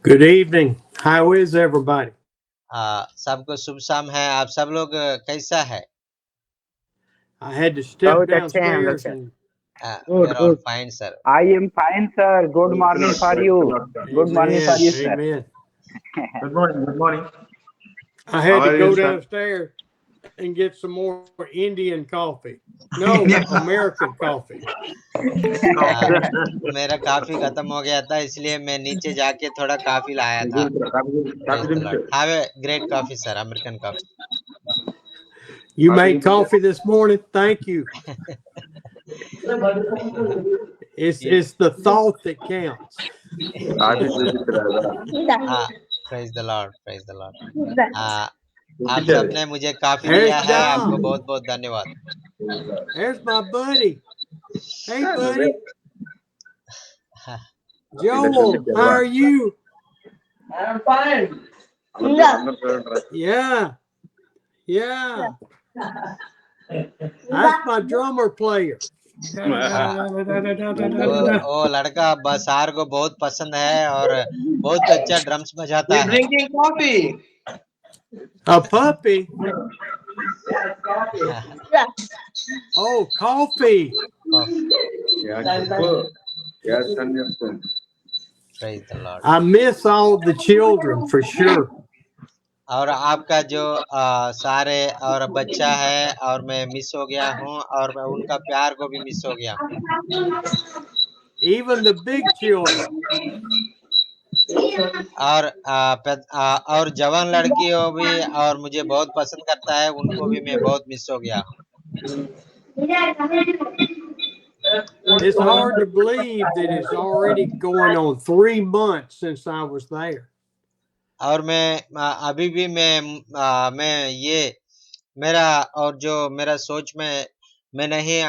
Good evening. How is everybody? सबको शुभ शाम है। आप सब लोग कैसा है? I had to step बहुत अच्छे हैं हम लोग downstairs sir. and We good are all good fine, sir. I am fine sir. Good morning for you. Good morning amen, for you sir. amen. Good morning. Good morning. I had How to are go you, sir? downstairs and get some more Indian coffee. No, American coffee. मेरा काफी खत्म हो गया था, इसलिए मैं नीचे जाके थोड़ा काफी लाया था। Praise the Lord. Have a great coffee, sir. American coffee. You made coffee this morning? Thank you. It's the thought that counts. Praise the Lord. Praise the Lord. आप सबने मुझे काफी There's दिया है, आपको John. बहुत बहुत धन्यवाद। There's my buddy. Hey, buddy. Joel, how are you? I'm fine. Yeah. Yeah. That's my drummer player. वो लड़का बसार को बहुत पसंद है और बहुत अच्छा ड्रम्स बजाता We're है। drinking coffee. A puppy? Yes, coffee. Oh, coffee. Praise the Lord. I miss all the children for sure. और आपका जो सारे और बच्चा है और मैं मिस हो गया हूँ और मैं उनका प्यार को भी मिस हो गया हूँ। Even the big children. और जवान लड़कियों भी और मुझे बहुत पसंद करता है, उनको भी मैं बहुत मिस हो गया हूँ। It's hard to believe that it's already going on 3 months since I was there. और मैं अभी भी मैं ये मेरा और जो मेरा सोच में मैं नहीं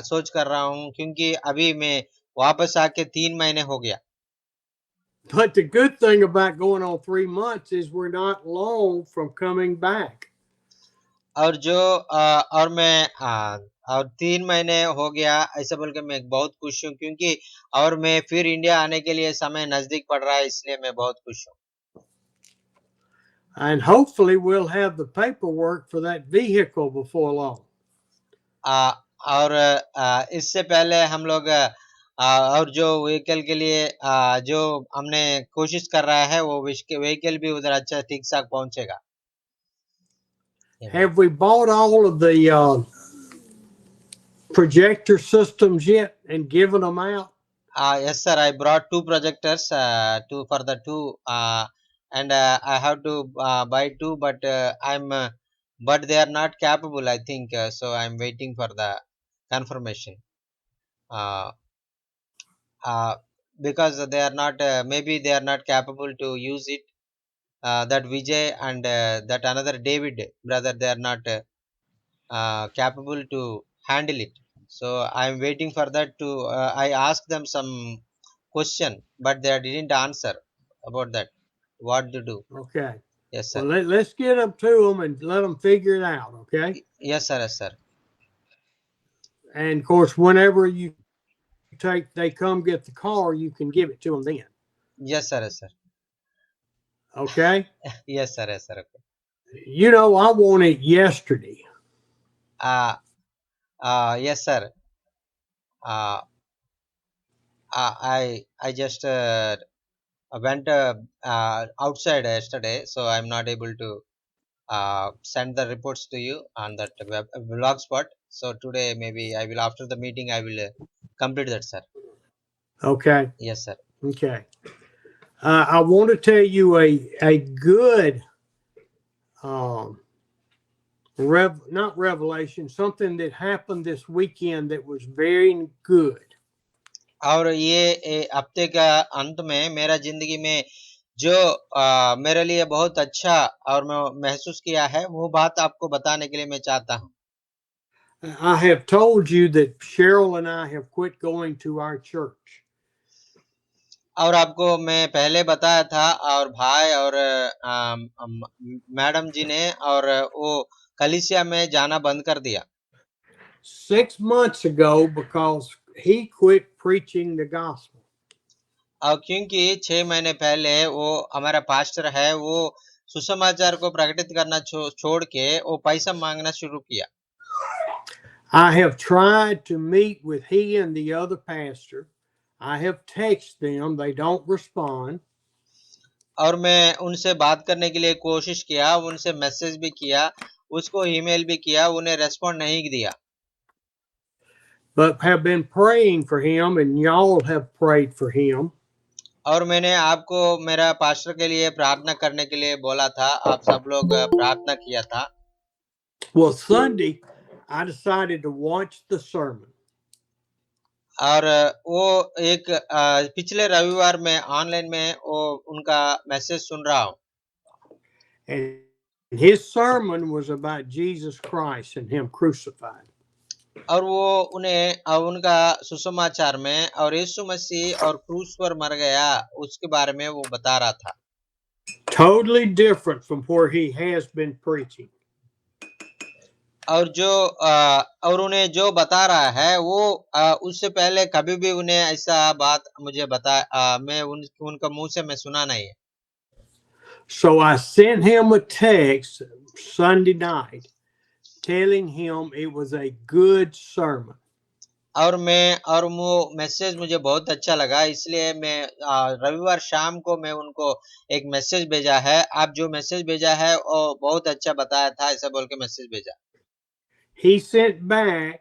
सोच कर रहा हूँ, क्योंकि अभी मैं वापस आके 3 महीने हो गया। But the good thing about going on 3 months is we're not long from coming back. और जो और मैं और 3 महीने हो गया ऐसा बोल के मैं बहुत खुश हूँ, क्योंकि और मैं फिर इंडिया आने के लिए समय नजदीक पड़ रहा है, इसलिए मैं बहुत खुश हूँ। And hopefully we'll have the paperwork for that vehicle before long. और इससे पहले हम लोग और जो व्हीकल के लिए जो हमने कोशिश कर रहा है वो व्हीकल भी उधर अच्छा ठीक ठाक पहुंचेगा। Have we bought all of the projector systems yet and given them out? Yes, sir. I brought 2 projectors for the 2 and I have to buy 2, but but they are not capable, I think. So I'm waiting for the confirmation. Because they are not, maybe they are not capable to use it. That Vijay and that another David brother, they are not capable to handle it. So I'm waiting for that to. I asked them some question, but they didn't answer about that. What to do? Okay. Yes, sir. Well, let's get them to them and let them figure it out, okay? Yes, sir. Yes, sir. And of course, whenever they come get the car, you can give it to them then. Yes, sir. Yes, sir. Okay? Yes, sir. Yes, sir. Okay. You know, I want it yesterday. Yes, sir. I just went outside yesterday, so I'm not able to send the reports to you on that blog spot. So today maybe I will, after the meeting, I will complete that, sir. Okay. Yes, sir. Okay. I want to tell you a good not revelation, something that happened this weekend that was very good. और ये हफ्ते का अंत में मेरा जिंदगी में जो मेरे लिए बहुत अच्छा और मैं महसूस किया है, वो बात आपको बताने के लिए मैं चाहता हूँ। I have told you that Cheryl and I have quit going to our church. और आपको मैं पहले बताया था, और भाई और मैडम जी ने और वो कलीसिया में जाना बंद कर दिया। 6 months ago, because he quit preaching the gospel. और क्योंकि 6 महीने पहले वो हमारा पास्टर है, वो सुसमाचार को प्रकटित करना छोड़ के वो पैसा मांगना शुरू किया। I have tried to meet with he and the other pastor. I have texted them. They don't respond. और मैं उनसे बात करने के लिए कोशिश किया, उनसे मैसेज भी किया, उसको ईमेल भी किया, उन्हें रेस्पॉन्ड नहीं दिया। But have been praying for him, and y'all have prayed for him. और मैंने आपको मेरा पास्टर के लिए प्रार्थना करने के लिए बोला था, आप सब लोग प्रार्थना किया था। Well, Sunday, I decided to watch the sermon. और वो एक पिछले रविवार में ऑनलाइन में वो उनका मैसेज सुन रहा हूँ। And his sermon was about Jesus Christ and him crucified. और वो उन्हें उनका सुसमाचार में और यीशु मसीह और क्रूस पर मर गया उसके बारे में वो बता रहा था। Totally different from where he has been preaching. और उन्हें जो बता रहा है वो उससे पहले कभी भी उन्हें ऐसा बात मुझे मैं उनका मुंह से मैं सुना नहीं है। So I sent him a text Sunday night telling him it was a good sermon. और वो मैसेज मुझे बहुत अच्छा लगा, इसलिए मैं रविवार शाम को मैं उनको एक मैसेज भेजा है। आप जो मैसेज भेजा है वो बहुत अच्छा बताया था, ऐसा बोल के मैसेज भेजा। He sent back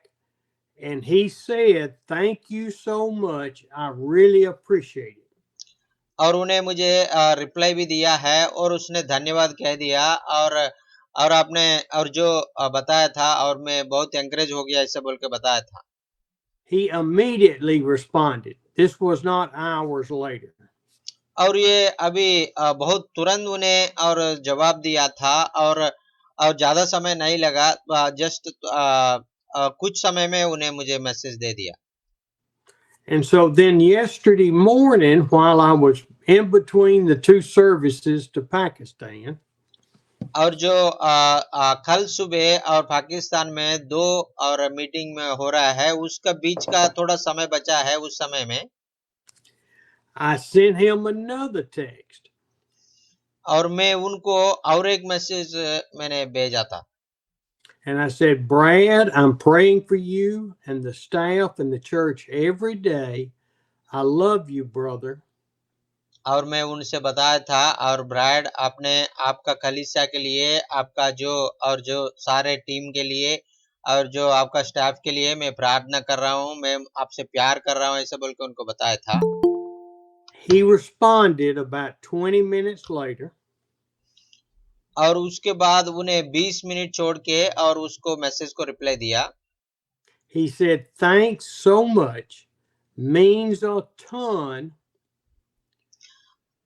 and he said, "Thank you so much. I really appreciate it." और उन्हें मुझे रिप्लाई भी दिया है और उसने धन्यवाद कह दिया और आपने और जो बताया था और मैं बहुत एंकरेज हो गया ऐसा बोल के बताया था। He immediately responded. This was not hours later. और ये अभी बहुत तुरंत उन्हें और जवाब दिया था और ज्यादा समय नहीं लगा, जस्ट कुछ समय में उन्हें मुझे मैसेज दे दिया। And so then yesterday morning, while I was in between the two services to Pakistan, और जो कल सुबह और पाकिस्तान में 2 और मीटिंग में हो रहा है, उसका बीच का थोड़ा समय बचा है, उस समय में I sent him another text. और मैं उनको और एक मैसेज मैंने भेजा था। And I said, "Brad, I'm praying for you and the staff and the church every day. I love you, brother." और मैं उनसे बताया था, और ब्रैड आपका कलीसिया के लिए, आपका जो सारे टीम के लिए और जो आपका स्टाफ के लिए मैं प्रार्थना कर रहा हूँ, मैं आपसे प्यार कर रहा हूँ, ऐसा बोल के उनको बताया था। He responded about 20 minutes later. और उसके बाद उन्हें 20 मिनट छोड़ के और उसको मैसेज को रिप्लाई दिया। He said, "Thanks so much. Means a ton."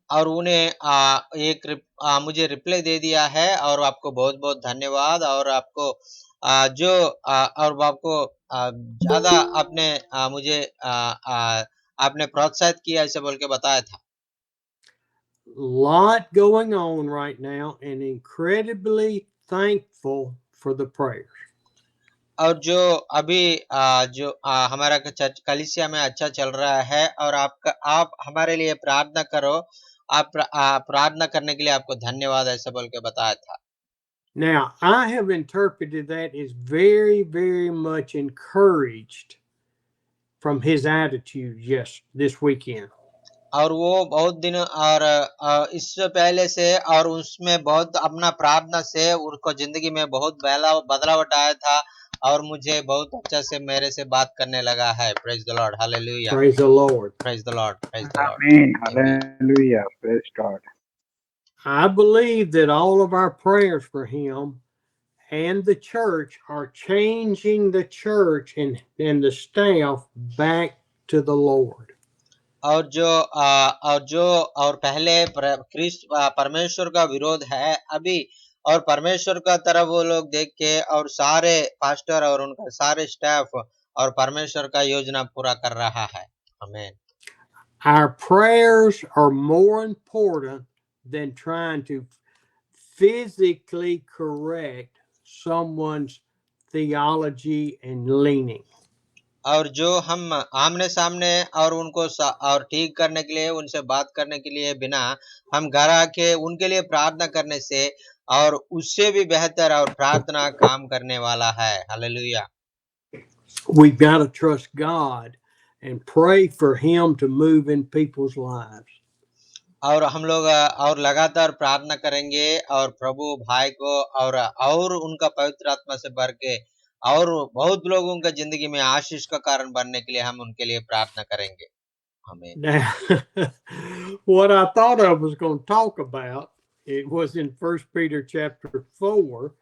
और उन्हें मुझे रिप्लाई दे दिया है और आपको बहुत बहुत धन्यवाद और आपको और आपको ज्यादा आपने प्रोत्साहित किया ऐसे बोल के बताया था। Lot going on right now and incredibly thankful for the prayers. और जो अभी हमारा कलीसिया में अच्छा चल रहा है और आप हमारे लिए प्रार्थना करो, आप प्रार्थना करने के लिए आपको धन्यवाद ऐसा बोल के बताया था। Now, I have interpreted that as very, very much encouraged from his attitude this weekend. और वो बहुत दिन और इससे पहले से और उसमें बहुत अपना प्रार्थना से उनको जिंदगी में बहुत बदलाव आया था और मुझे बहुत अच्छा से मेरे से बात करने लगा है। Praise the Lord, hallelujah, Praise the Lord. Praise the Lord, praise the Lord. Amen. Hallelujah. Praise God. I believe that all of our prayers for him and the church are changing the church and the staff back to the Lord. और पहले परमेश्वर का विरोध है अभी, और परमेश्वर का तरफ वो लोग देख के और सारे पास्टर और उनका सारे स्टाफ और परमेश्वर का योजना पूरा कर रहा है। आमीन। Our prayers are more important than trying to physically correct someone's theology and leaning. और जो हम आमने सामने और उनको और ठीक करने के लिए, उनसे बात करने के लिए बिना हम घर आके उनके लिए प्रार्थना करने से और उससे भी बेहतर और प्रार्थना काम करने वाला है। Hallelujah. We've got to trust God and pray for Him to move in people's lives. और हम लोग और लगातार प्रार्थना करेंगे और प्रभु भाई को और उनका पवित्र आत्मा से भर के और बहुत लोगों का जिंदगी में आशीष का कारण बनने के लिए हम उनके लिए प्रार्थना करेंगे। आमीन। Now, what I thought I was going to talk about, it was in 1 Peter chapter 4,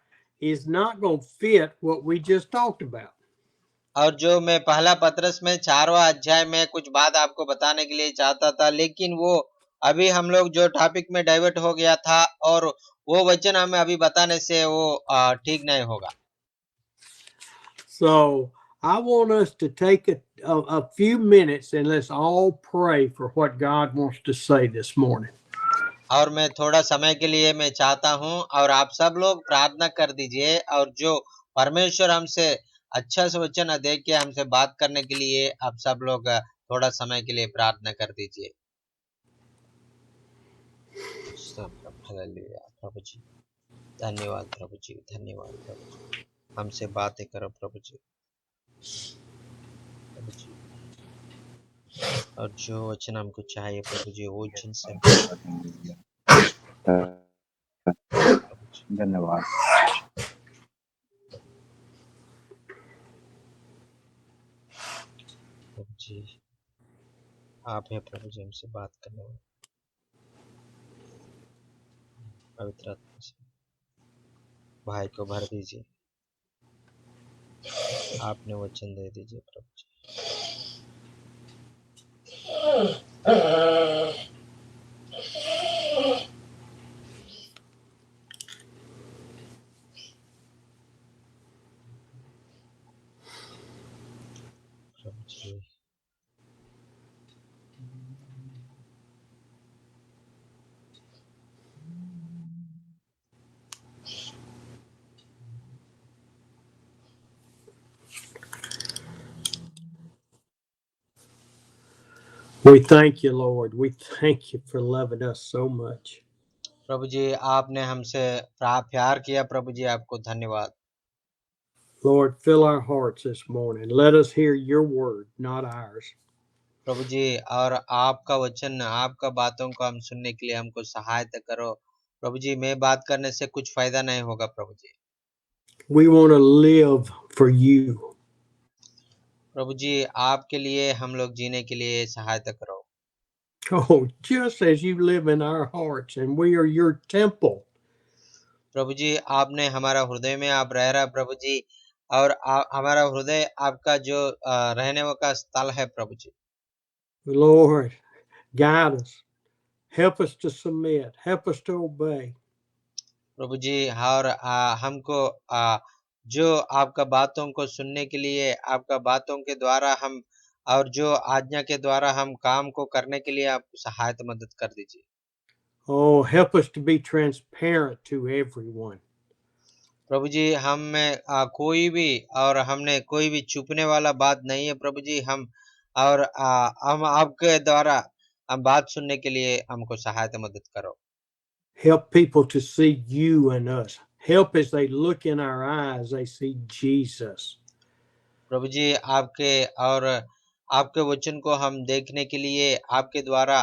is not going to fit what we just talked about. और जो मैं पहला पत्रस में 4वां अध्याय में कुछ बात आपको बताने के लिए चाहता था, लेकिन वो अभी हम लोग जो टॉपिक में डाइवर्ट हो गया था और वो वचन हमें अभी बताने से वो ठीक नहीं होगा। So I want us to take a few minutes and let's all pray for what God wants to say this morning. और मैं थोड़ा समय के लिए मैं चाहता हूं और आप सब लोग प्रार्थना कर दीजिए और जो परमेश्वर हमसे अच्छा से वचन दे के हमसे बात करने के लिए आप सब लोग थोड़ा समय के लिए प्रार्थना कर दीजिए। हालेलुया। प्रभु जी धन्यवाद, प्रभु जी धन्यवाद, प्रभु जी हमसे बातें करो प्रभु जी, प्रभु जी और जो वचन हमको चाहिए प्रभु जी वो वचन से प्रभु जी। धन्यवाद। प्रभु जी आप है प्रभु जी हमसे बात करने वाले, पवित्र आत्मा से भाई को भर दीजिए, आपने वचन दे दीजिए प्रभु जी। प्रभु जी We thank you, Lord. We thank you for loving us so much. प्रभु जी आपने हमसे प्यार किया प्रभु जी, आपको धन्यवाद। Lord, fill our hearts this morning. Let us hear your word, not ours. प्रभु जी और आपका वचन, आपका बातों को हम सुनने के लिए हमको सहायता करो प्रभु जी। मैं बात करने से कुछ फायदा नहीं होगा प्रभु जी। We want to live for you. प्रभु जी आपके लिए हम लोग जीने के लिए सहायता करो। Oh, just as you live in our hearts and we are your temple. प्रभु जी आपने हमारा हृदय में आप रह रहा प्रभु जी, और हमारा हृदय आपका जो रहने का स्थल है प्रभु जी। Lord, guide us. Help us to submit. Help us to obey. प्रभु जी और हमको जो आपका बातों को सुनने के लिए, आपका बातों के द्वारा हम और जो आज्ञा के द्वारा हम काम को करने के लिए आप सहायता मदद कर दीजिए। Oh, help us to be transparent to everyone. प्रभु जी हम में कोई भी और हमने कोई भी छुपने वाला बात नहीं है प्रभु जी। हम और हम आपके द्वारा हम बात सुनने के लिए हमको सहायता मदद करो। Help people to see you and us. Help as they look in our eyes, they see Jesus. प्रभु जी आपके और आपके वचन को हम देखने के लिए आपके द्वारा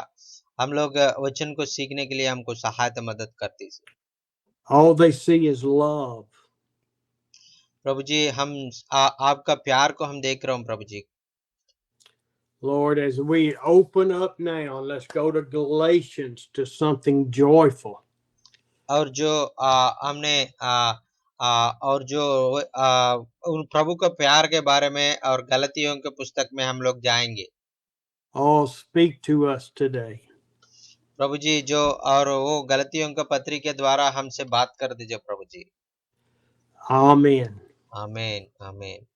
हम लोग वचन को सीखने के लिए हमको सहायता मदद कर दीजिए। All they see is love. प्रभु जी हम आपका प्यार को हम देख रहे हूँ प्रभु जी। Lord, as we open up now, let's go to Galatians to something joyful. और जो हमने और जो उन प्रभु के प्यार के बारे में और गलतियों के पुस्तक में हम लोग जाएंगे। Oh, speak to us today. प्रभु जी जो और वो गलतियों के पत्री के द्वारा हमसे बात कर दीजिए प्रभु जी। Amen. आमीन आमीन।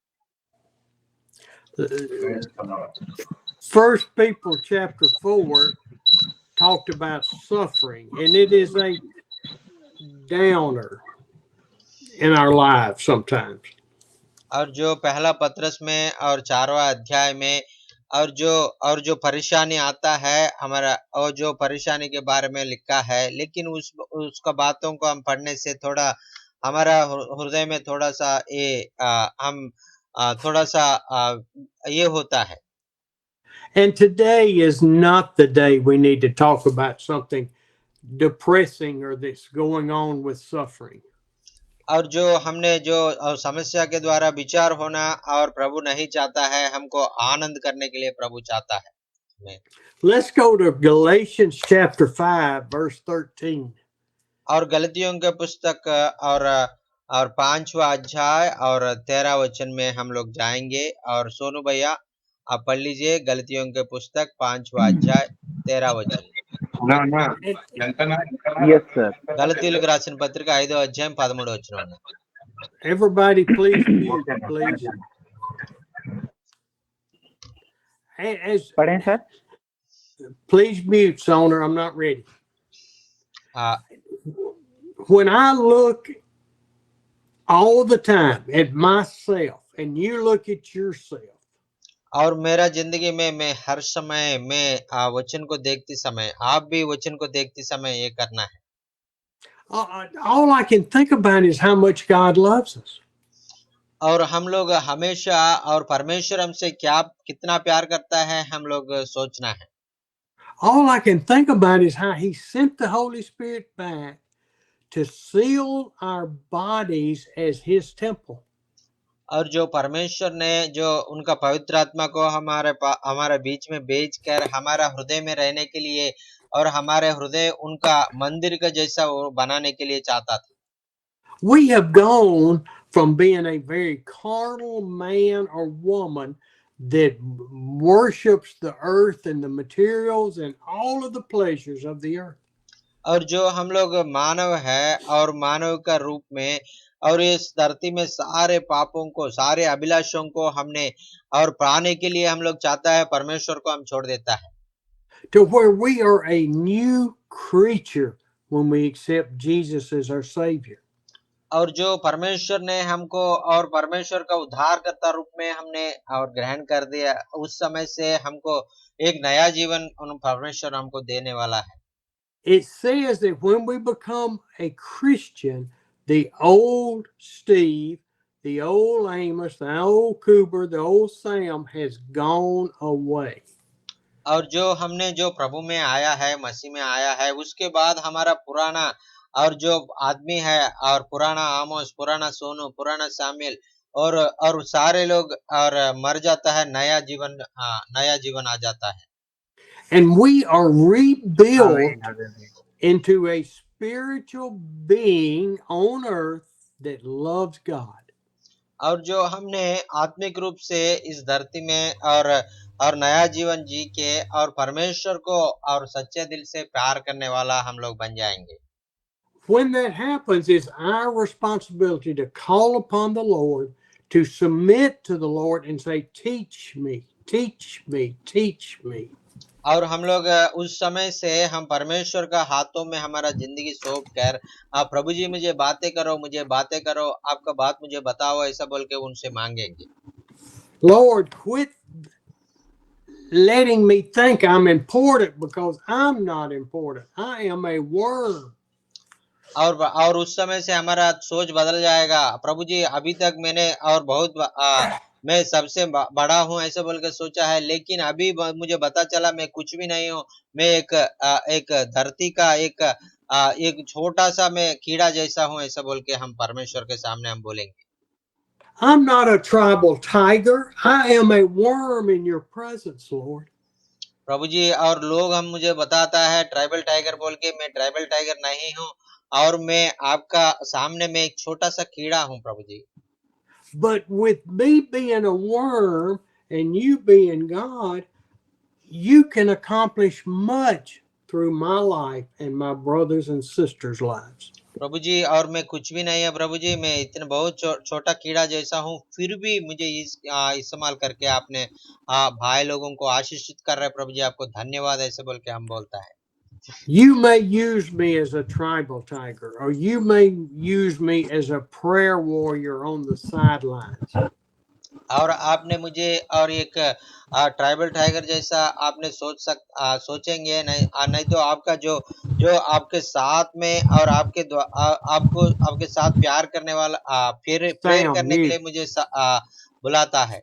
First People chapter 4 talked about suffering, and it is a downer in our lives sometimes. और जो पहला पत्रस में और 4वां अध्याय में और जो परेशानी आता है हमारा, और जो परेशानी के बारे में लिखा है, लेकिन उसका बातों को हम पढ़ने से थोड़ा हमारा हृदय में थोड़ा सा हम थोड़ा सा ये होता है। And today is not the day we need to talk about something depressing or that's going on with suffering. और जो हमने जो समस्या के द्वारा विचार होना, और प्रभु नहीं चाहता है, हमको आनंद करने के लिए प्रभु चाहता है। Let's go to Galatians chapter 5, verse 13. और गलतियों के पुस्तक और 5वां अध्याय और 13 वचन में हम लोग जाएंगे। और सोनू भैया आप पढ़ लीजिए गलतियों के पुस्तक 5वां अध्याय 13 वचन। Yes, sir. గలతీయులకు రాసిన పత్రిక 5వ అధ్యాయం 13వ వచనం. Everybody, please mute, please. As पढ़ें sir. please mute, Soner. I'm not ready. ఆ, When I look all the time at myself, and you look at yourself, और मेरा जिंदगी में मैं हर समय मैं वचन को देखते समय, आप भी वचन को देखते समय ये करना है। all I can think about is how much God loves us. और हम लोग हमेशा, और परमेश्वर हमसे कितना प्यार करता है, हम लोग सोचना है। All I can think about is how He sent the Holy Spirit back to seal our bodies as His temple. और जो परमेश्वर ने जो उनका पवित्र आत्मा को हमारे बीच में भेज कर हमारा हृदय में रहने के लिए, और हमारे हृदय उनका मंदिर का जैसा वो बनाने के लिए चाहता था। We have gone from being a very carnal man or woman that worships the earth and the materials and all of the pleasures of the earth. और जो हम लोग मानव है, और मानव का रूप में, और इस धरती में सारे पापों को, सारे अभिलाषों को हमने और पाने के लिए हम लोग चाहता है, परमेश्वर को हम छोड़ देता है। To where we are a new creature when we accept Jesus as our Savior. और जो परमेश्वर ने हमको और परमेश्वर का उद्धारकर्ता रूप में हमने और ग्रहण कर दिया, उस समय से हमको एक नया जीवन परमेश्वर हमको देने वाला है। It says that when we become a Christian, the old Steve, the old Amos, the old Cooper, the old Sam has gone away. और जो हमने जो प्रभु में आया है, मसीह में आया है, उसके बाद हमारा पुराना और जो आदमी है, और पुराना आमोस, पुराना सोनू, पुराना शामिल और सारे लोग और मर जाता है, नया जीवन आ जाता है। And we are rebuilt into a spiritual being on earth that loves God. और जो हमने आत्मिक रूप से इस धरती में और नया जीवन जी के और परमेश्वर को और सच्चे दिल से प्यार करने वाला हम लोग बन जाएंगे। When that happens, it's our responsibility to call upon the Lord, to submit to the Lord and say, teach me, teach me, teach me. और हम लोग उस समय से हम परमेश्वर का हाथों में हमारा जिंदगी सौंप कर, प्रभु जी मुझे बातें करो, आपका बात मुझे बताओ, ऐसा बोल के उनसे मांगेंगे। Lord, quit letting me think I'm important, because I'm not important. I am a worm. और उस समय से हमारा सोच बदल जाएगा। प्रभु जी अभी तक मैंने और मैं सबसे बड़ा हूँ ऐसे बोल के सोचा है, लेकिन अभी मुझे पता चला मैं कुछ भी नहीं हूँ। मैं एक धरती का एक छोटा सा मैं कीड़ा जैसा हूँ, ऐसा बोल के हम परमेश्वर के सामने हम बोलेंगे। I'm not a tribal tiger. I am a worm in your presence, Lord. प्रभु जी और लोग हम मुझे बताता है ट्राइबल टाइगर बोल के, मैं ट्राइबल टाइगर नहीं हूँ, और मैं आपका सामने में एक छोटा सा कीड़ा हूँ प्रभु जी। But with me being a worm and you being God, you can accomplish much through my life and my brothers and sisters' lives. प्रभु जी और मैं कुछ भी नहीं है प्रभु जी, मैं इतना बहुत छोटा कीड़ा जैसा हूँ, फिर भी मुझे इस्तेमाल करके आपने भाई लोगों को आशीषित कर रहे प्रभु जी, आपको धन्यवाद ऐसे बोल के हम बोलता है। You may use me as a tribal tiger, or you may use me as a prayer warrior on the sidelines. और आपने मुझे और एक ट्राइबल टाइगर जैसा आपने सोचेंगे नहीं, नहीं तो आपका जो जो आपके साथ में और आपको आपके साथ प्यार करने वाला फिर प्रेयर Sound करने के mute. लिए मुझे बुलाता है।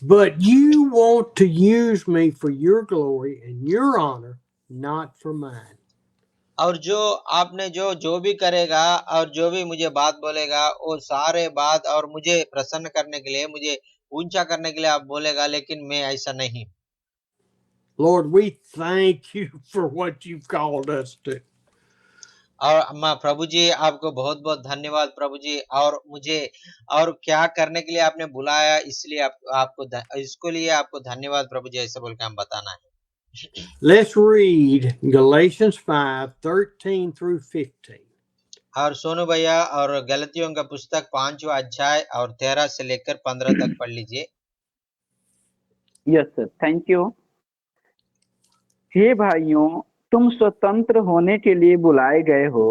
But you want to use me for your glory and your honor, not for mine. और जो आपने जो भी करेगा और जो भी मुझे बात बोलेगा वो सारे बात और मुझे प्रसन्न करने के लिए, मुझे ऊंचा करने के लिए आप बोलेगा, लेकिन मैं ऐसा नहीं। Lord, we thank you for what you've called us to. और प्रभु जी आपको बहुत बहुत धन्यवाद प्रभु जी, और मुझे और क्या करने के लिए आपने बुलाया, इसलिए इसको लिए आपको धन्यवाद प्रभु जी, ऐसा बोल के हम बताना है। Let's read Galatians 5:13 through 15. और सोनू भैया और गलतियों का पुस्तक 5वां अध्याय और 13 से लेकर 15 तक पढ़ लीजिए। Yes sir, thank you. हे भाइयों, तुम स्वतंत्र होने के लिए बुलाए गए हो,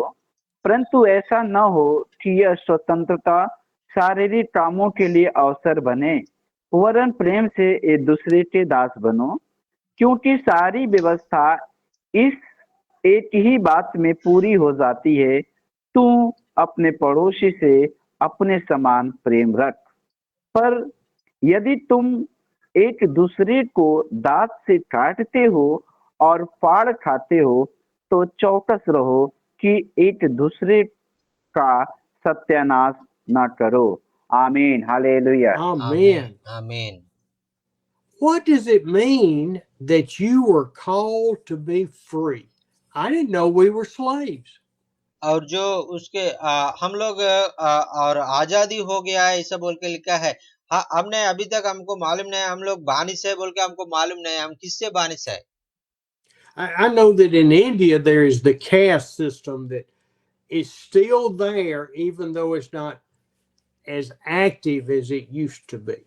परंतु ऐसा न हो कि यह स्वतंत्रता शारीरिक कामों के लिए अवसर बने, वरन प्रेम से एक दूसरे के दास बनो, क्योंकि सारी व्यवस्था इस एक ही बात में पूरी हो जाती है, तू अपने पड़ोसी से अपने समान प्रेम रख। पर यदि तुम एक दूसरे को दांत से काटते हो और फाड़ खाते हो, तो चौकस रहो कि एक दूसरे का सत्यानाश न करो। आमीन, हालेलुया। Amen. आमीन। What does it mean that you were called to be free? I didn't know we were slaves. और जो उसके हम लोग और आजादी हो गया है ऐसा बोल के लिखा है। हाँ, हमने अभी तक हमको मालूम नहीं, हम लोग बानिस है बोल के हमको मालूम नहीं, हम किससे बानिस है। I know that in India there is the caste system that is still there, even though it's not as active as it used to be.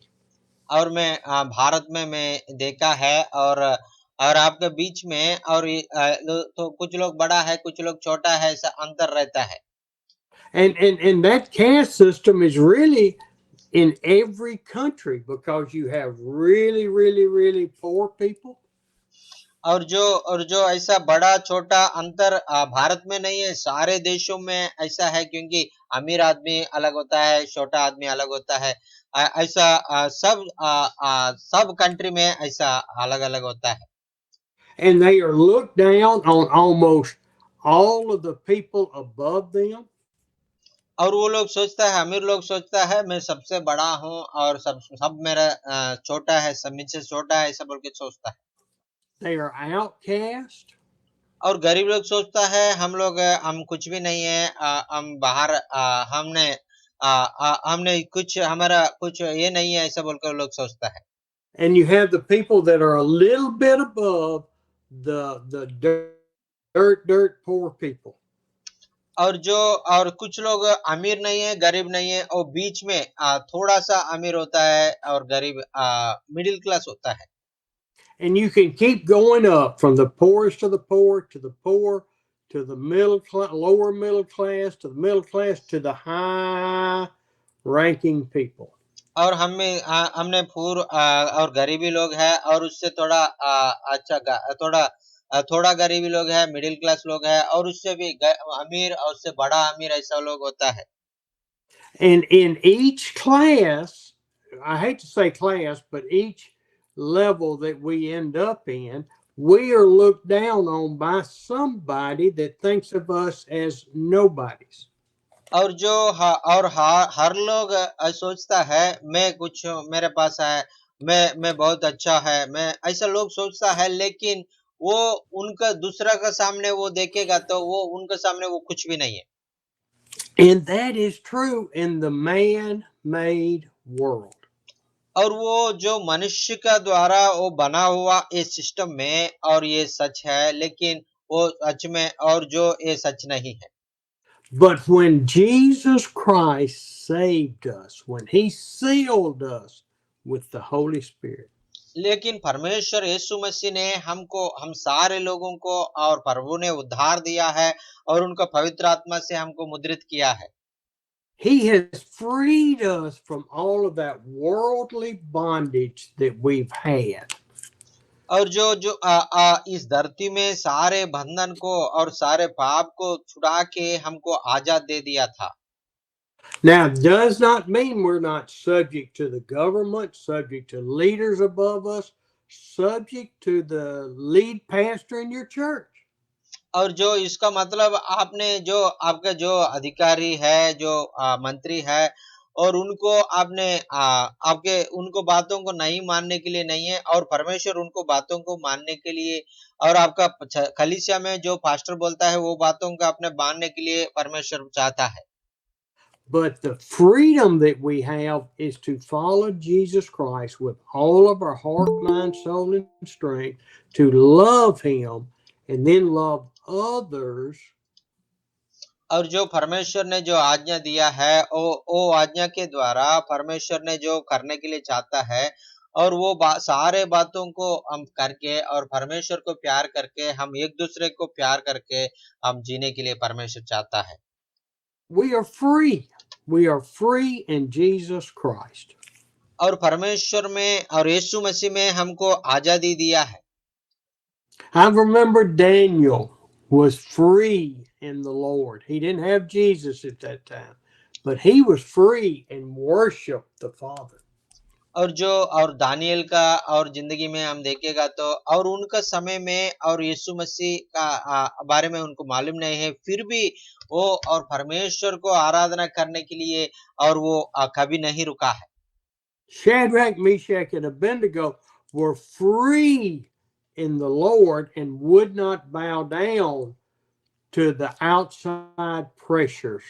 और मैं भारत में मैं देखा है, और आपके बीच में और तो कुछ लोग बड़ा है, कुछ लोग छोटा है, ऐसा अंतर रहता है। And that caste system is really in every country, because you have really poor people, और जो ऐसा बड़ा छोटा अंतर भारत में नहीं है, सारे देशों में ऐसा है, क्योंकि अमीर आदमी अलग होता है, छोटा आदमी अलग होता है। ऐसा सब कंट्री में ऐसा अलग अलग होता है। and they are looked down on almost all of the people above them. और वो लोग सोचता है, अमीर लोग सोचता है मैं सबसे बड़ा हूँ और सब मेरा छोटा है, सब मुझसे छोटा है, ऐसा बोल के सोचता है। They are outcast. और गरीब लोग सोचता है हम कुछ भी नहीं है, हम बाहर हमने कुछ हमारा कुछ ये नहीं है, ऐसा बोलकर लोग सोचता है। And you have the people that are a little bit above the dirt poor people. और कुछ लोग अमीर नहीं है, गरीब नहीं है, और बीच में थोड़ा सा अमीर होता है और गरीब मिडिल क्लास होता है। And you can keep going up from the poorest of the poor to the poor to the middle class, lower middle class to the middle class to the high ranking people. और हमने और गरीबी लोग है, और उससे थोड़ा थोड़ा गरीबी लोग है, मिडिल क्लास लोग है, और उससे भी अमीर और उससे बड़ा अमीर, ऐसा लोग होता है। And in each class, I hate to say class, but each level that we end up in, we are looked down on by somebody that thinks of us as nobodies. और हर लोग सोचता है मैं कुछ मेरे पास है, मैं बहुत अच्छा है, मैं ऐसा लोग सोचता है, लेकिन वो उनका दूसरा का सामने वो देखेगा तो वो उनके सामने वो कुछ भी नहीं है। And that is true in the man-made world. और वो जो मनुष्य का द्वारा वो बना हुआ इस सिस्टम में, और ये सच है, लेकिन वो सच में और जो ये सच नहीं है। But when Jesus Christ saved us, when he sealed us with the Holy Spirit, लेकिन परमेश्वर यीशु मसीह ने हमको, हम सारे लोगों को, और प्रभु ने उद्धार दिया है और उनका पवित्र आत्मा से हमको मुद्रित किया है। He has freed us from all of that worldly bondage that we've had. और जो जो इस धरती में सारे बंधन को और सारे पाप को छुड़ा के हमको आजाद दे दिया था। Now, it does not mean we're not subject to the government, subject to leaders above us, subject to the lead pastor in your church. और जो इसका मतलब आपने जो आपका जो अधिकारी है, जो मंत्री है, और उनको आपने आपके उनको बातों को नहीं मानने के लिए नहीं है, और परमेश्वर उनको बातों को मानने के लिए, और आपका कलीसिया में जो पास्टर बोलता है वो बातों का अपने मानने के लिए परमेश्वर चाहता है। But the freedom that we have is to follow Jesus Christ with all of our heart, mind, soul, and strength, to love him and then love others. और जो परमेश्वर ने जो आज्ञा दिया है, वो आज्ञा के द्वारा परमेश्वर ने जो करने के लिए चाहता है, और वो सारे बातों को हम करके और परमेश्वर को प्यार करके, हम एक दूसरे को प्यार करके हम जीने के लिए परमेश्वर चाहता है। We are free. We are free in Jesus Christ. और परमेश्वर में और यीशु मसीह में हमको आजादी दिया है। I remember Daniel was free in the Lord. He didn't have Jesus at that time, but he was free and worshiped the Father. और दानियल का और जिंदगी में हम देखेगा तो, और उनका समय में और यीशु मसीह का बारे में उनको मालूम नहीं है, फिर भी वो और परमेश्वर को आराधना करने के लिए और वो कभी नहीं रुका है। Shadrach, Meshach, and Abednego were free in the Lord and would not bow down to the outside pressures.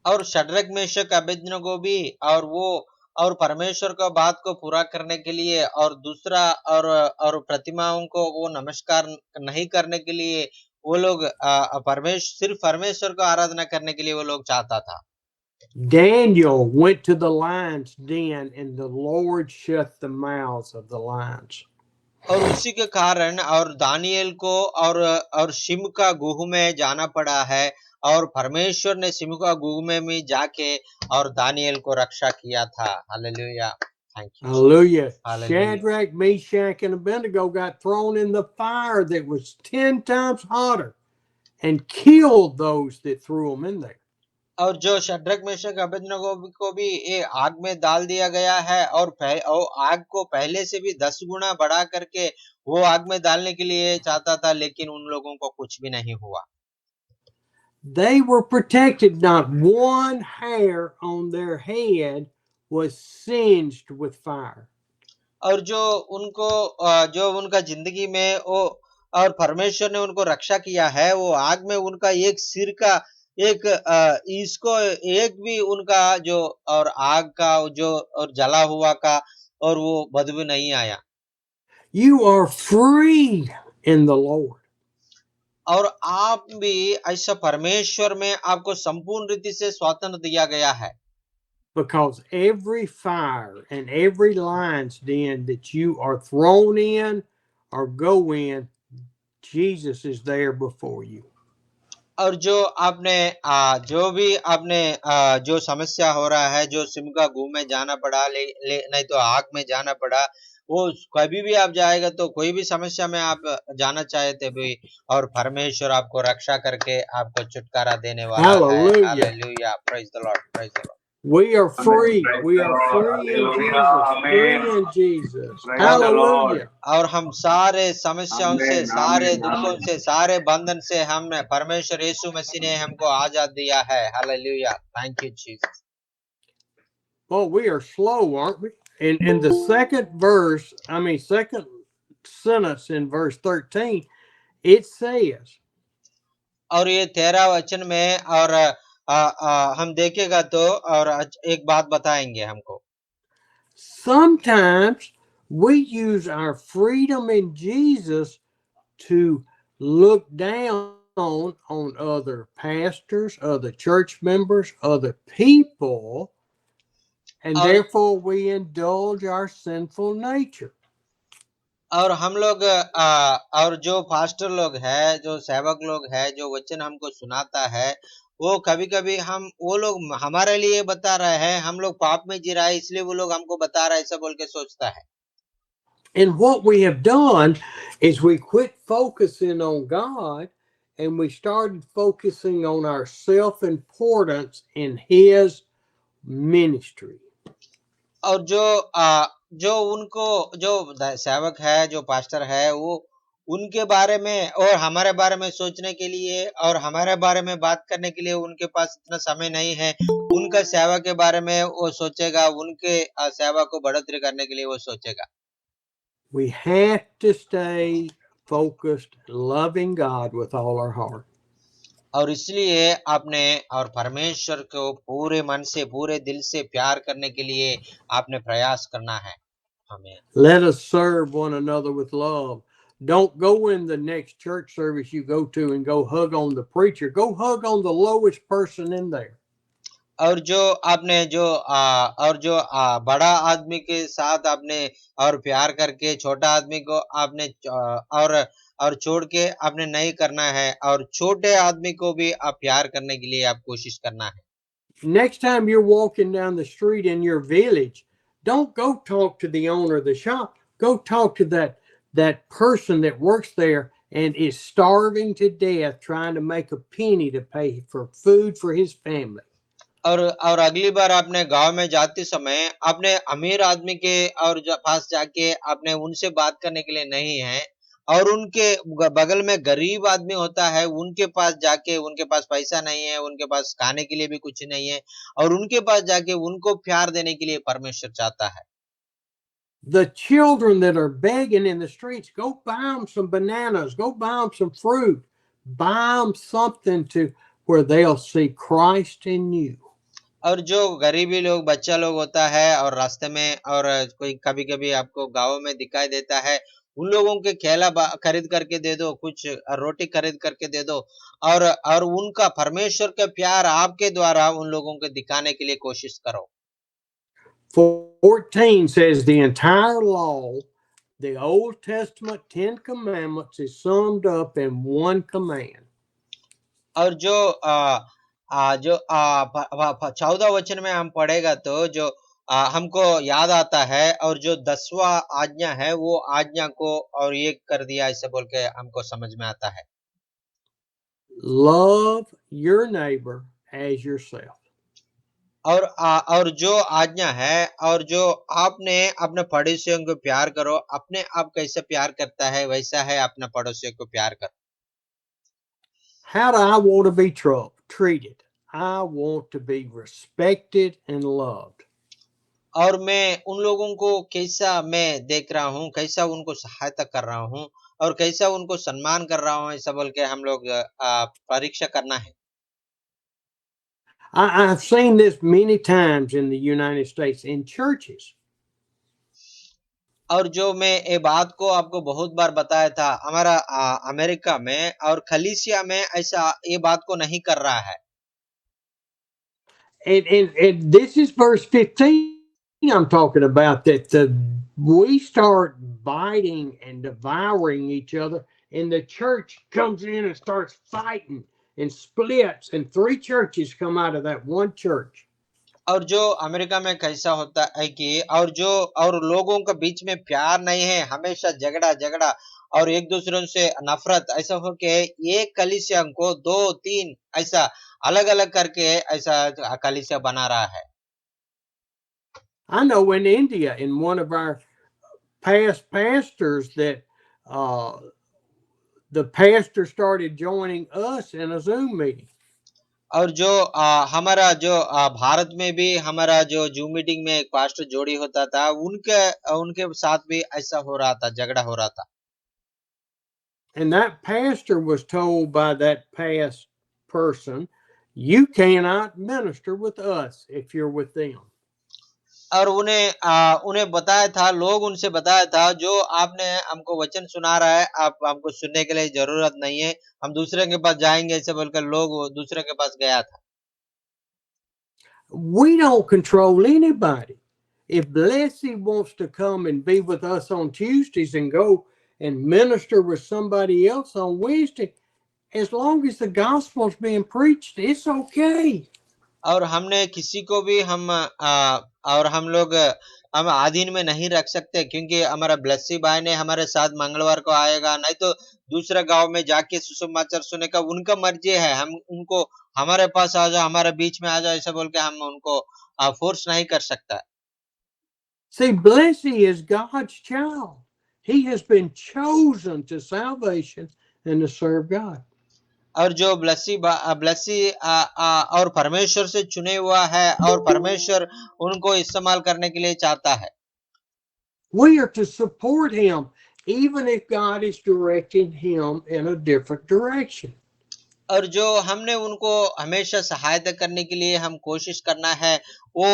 और शद्रक मेशक अबेदनगो भी, और वो और परमेश्वर का बात को पूरा करने के लिए, और दूसरा और प्रतिमाओं को वो नमस्कार नहीं करने के लिए, वो लोग सिर्फ परमेश्वर को आराधना करने के लिए वो लोग चाहता था। Daniel went to the lion's den and the Lord shut the mouths of the lions. और उसी के कारण और दानियल को और सिंह का गुह में जाना पड़ा है, और परमेश्वर ने सिंह का गुह में जाके और दानियल को रक्षा किया था। Hallelujah, thank you. Hallelujah. Hallelujah. Shadrach, Meshach, and Abednego got thrown in the fire that was 10 times hotter and killed those that threw them in there. और जो शद्रक मेशक अबेदनगो को भी ये आग में डाल दिया गया है, और आग को पहले से भी 10 गुना बढ़ा करके वो आग में डालने के लिए चाहता था, लेकिन उन लोगों को कुछ भी नहीं हुआ। They were protected. Not one hair on their head was singed with fire. और जो उनका जिंदगी में वो और परमेश्वर ने उनको रक्षा किया है, वो आग में उनका एक सिर का एक इसको एक भी उनका जो और आग का जो और जला हुआ का और वो बदबू नहीं आया। You are free in the Lord. और आप भी ऐसा परमेश्वर में आपको संपूर्ण रीति से स्वतंत्र दिया गया है। Because every fire and every lion's den that you are thrown in or go in, Jesus is there before you. और जो आपने जो भी आपने जो समस्या हो रहा है, जो सिम का गुह में जाना पड़ा, नहीं तो आग में जाना पड़ा, वो कभी भी आप जाएगा तो कोई भी समस्या में आप जाना चाहते भी, और परमेश्वर आपको रक्षा करके आपको छुटकारा देने वाला है। Hallelujah. Hallelujah, praise the Lord, praise the Lord. We are free. Praise We the are Lord. free in Hallelujah. Jesus. Amen. Free in Jesus. Praise the Lord. Hallelujah. और हम सारे समस्याओं से, Amen. सारे Amen. दुखों Amen. से, सारे बंधन से हमने परमेश्वर यीशु मसीह ने हमको आजाद दिया है। Hallelujah, thank you Jesus. Oh, we are slow, aren't we? In the second sentence in verse 13, it says, और ये 13 वचन में और हम देखेगा तो और एक बात बताएंगे हमको। sometimes we use our freedom in Jesus to look down on other pastors, other church members, other people, and therefore we indulge our sinful nature. और हम लोग और जो पास्टर लोग है, जो सेवक लोग है, जो वचन हमको सुनाता है, वो कभी-कभी हम वो लोग हमारे लिए बता रहे हैं, हम लोग पाप में जी रहा है इसलिए वो लोग हमको बता रहा है ऐसा बोल के सोचता है। And what we have done is we quit focusing on God and we started focusing on our self importance in His ministry. और जो उनको जो सेवक है, जो पास्टर है, वो उनके बारे में और हमारे बारे में सोचने के लिए और हमारे बारे में बात करने के लिए उनके पास इतना समय नहीं है। उनका सेवा के बारे में वो सोचेगा, उनके सेवा को बढ़ोतरी करने के लिए वो सोचेगा। We have to stay focused, loving God with all our heart. और इसलिए आपने और परमेश्वर को पूरे मन से, पूरे दिल से प्यार करने के लिए आपने प्रयास करना है। हमें Let us serve one another with love. Don't go in the next church service you go to and go hug on the preacher. Go hug on the lowest person in there. और जो आपने बड़ा आदमी के साथ आपने और प्यार करके छोटा आदमी को आपने और छोड़ के आपने नहीं करना है और छोटे आदमी को भी आप प्यार करने के लिए आप कोशिश करना है। Next time you're walking down the street in your village, don't go talk to the owner of the shop. Go talk to that person that works there and is starving to death trying to make a penny to pay for food for his family. और अगली बार आपने गांव में जाते समय आपने अमीर आदमी के और पास जाके आपने उनसे बात करने के लिए नहीं है और उनके बगल में गरीब आदमी होता है उनके पास जाके उनके पास पैसा नहीं है, उनके पास खाने के लिए भी कुछ नहीं है और उनके पास जाके उनको प्यार देने के लिए परमेश्वर चाहता है। The children that are begging in the streets, go buy them some bananas, go buy them some fruit, buy them something to where they'll see Christ in you. और जो गरीबी लोग बच्चा लोग होता है और रास्ते में और कोई कभी कभी आपको गाँव में दिखाई देता है, उन लोगों के केला खरीद करके दे दो, कुछ रोटी खरीद करके दे दो और उनका परमेश्वर का प्यार आपके द्वारा उन लोगों को दिखाने के लिए कोशिश करो। 14 says the entire law, the Old Testament 10 commandments is summed up in one command. और जो 14 वचन में हम पढ़ेगा तो जो हमको याद आता है और जो 10वां आज्ञा है वो आज्ञा को और एक कर दिया ऐसे बोल के हमको समझ में आता है। Love your neighbor as yourself. और जो आज्ञा है और जो आपने अपने पड़ोसियों को प्यार करो, अपने आप कैसे प्यार करता है वैसा है अपने पड़ोसियों को प्यार करो। How do I want to be treated? I want to be respected and loved. और मैं उन लोगों को कैसा मैं देख रहा हूँ, कैसा उनको सहायता कर रहा हूँ और कैसा उनको सम्मान कर रहा हूँ, ऐसा बोल के हम लोग परीक्षा करना है। I've seen this many times in the United States in churches. और जो मैं ये बात को आपको बहुत बार बताया था, हमारा अमेरिका में और कलीसिया में ऐसा ये बात को नहीं कर रहा है। And this is verse 15 I'm talking about, that we start biting and devouring each other, and the church comes in and starts fighting and splits, and 3 churches come out of that one church. और जो America में कैसा होता है कि और लोगों के बीच में प्यार नहीं है, हमेशा झगड़ा और एक दूसरे से नफरत, ऐसा हो के एक कलीसिया को 2-3 ऐसा अलग-अलग करके ऐसा कलीसिया बना रहा है। I know in India, in one of our past pastors, that the pastor started joining us in a Zoom meeting. और जो हमारा जो भारत में भी हमारा जो जूम मीटिंग में एक पास्टर जोड़ी होता था, उनके साथ भी ऐसा हो रहा था, झगड़ा हो रहा था। And that pastor was told by that past person, you cannot minister with us if you're with them. और उन्हें बताया था, लोग उनसे बताया था, जो आपने हमको वचन सुना रहा है, आप हमको सुनने के लिए जरूरत नहीं है, हम दूसरे के पास जाएंगे ऐसे बोलकर लोग दूसरे के पास गया था। We don't control anybody. If Blessy wants to come and be with us on Tuesdays and go and minister with somebody else on Wednesday, as long as the gospel is being preached, it's okay. और हमने किसी को भी और हम लोग हम आधीन में नहीं रख सकते, क्योंकि हमारा ब्लेसी भाई ने हमारे साथ मंगलवार को आएगा, नहीं तो दूसरा गांव में जाके सुसमाचार सुने का उनका मर्जी है। हम उनको हमारे पास आ जाओ, हमारे बीच में आ जाओ ऐसा बोल के हम उनको फोर्स नहीं कर सकता। See, Blessy is God's child. He has been chosen to salvation and to serve God. और जो ब्लेसी और परमेश्वर से चुने हुआ है और परमेश्वर उनको इस्तेमाल करने के लिए चाहता है। We are to support him, even if God is directing him in a different direction. और जो हमने उनको हमेशा सहायता करने के लिए हम कोशिश करना है, वो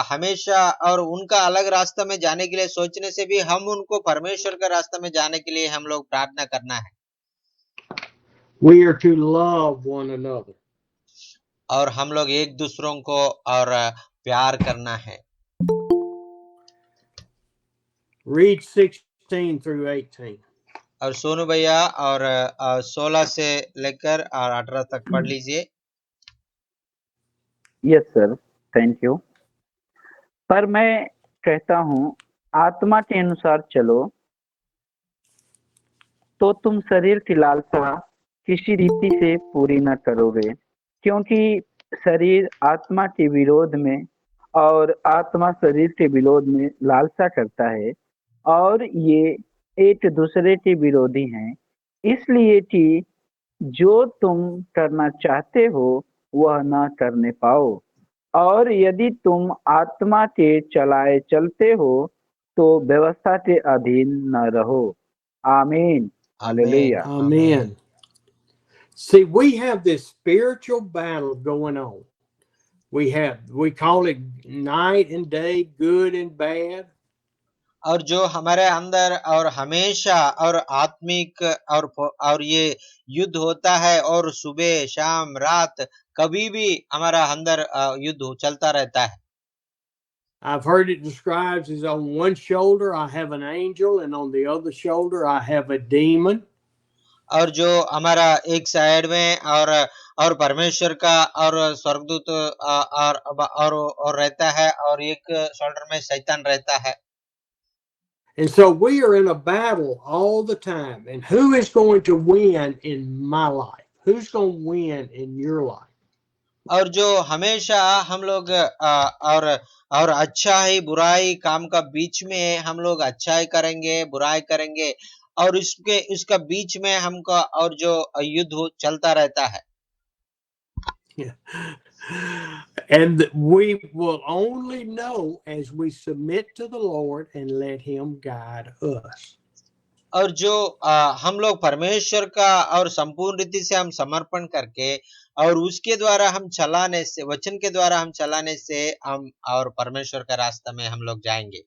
हमेशा और उनका अलग रास्ता में जाने के लिए सोचने से भी हम उनको परमेश्वर का रास्ता में जाने के लिए हम लोग प्रार्थना करना है। We are to love one another. और हम लोग एक दूसरों को और प्यार करना है। Read 16 through 18. और सोनू भैया और 16 से लेकर और 18 तक पढ़ लीजिए। Yes sir, thank you. पर मैं कहता हूँ, आत्मा के अनुसार चलो तो तुम शरीर की लालसा किसी रीति से पूरी न करोगे, क्योंकि शरीर आत्मा के विरोध में और आत्मा शरीर के विरोध में लालसा करता है, और ये एक दूसरे के विरोधी हैं, इसलिए कि जो तुम करना चाहते हो वह न करने पाओ। और यदि तुम आत्मा के चलाए चलते हो तो व्यवस्था के अधीन न रहो। आमीन, hallelujah. Amen. See, we have this spiritual battle going on. We call it night and day, good and bad. और जो हमारे अंदर और हमेशा और आत्मिक और ये युद्ध होता है, और सुबह शाम रात कभी भी हमारा अंदर युद्ध चलता रहता है। I've heard it described as on one shoulder I have an angel and on the other shoulder I have a demon. और जो हमारा एक साइड में और परमेश्वर का और स्वर्गदूत और रहता है, और एक शोल्डर में शैतान रहता है। And so we are in a battle all the time. And who is going to win in my life? Who's going to win in your life? और जो हमेशा हम लोग और अच्छाई बुराई काम का बीच में हम लोग अच्छाई करेंगे, बुराई करेंगे, और इसका बीच में हमका और जो युद्ध चलता रहता है। And we will only know as we submit to the Lord and let him guide us. और जो हम लोग परमेश्वर का और संपूर्ण रीति से हम समर्पण करके और उसके द्वारा हम चलाने से, वचन के द्वारा हम चलाने से हम और परमेश्वर का रास्ता में हम लोग जाएंगे।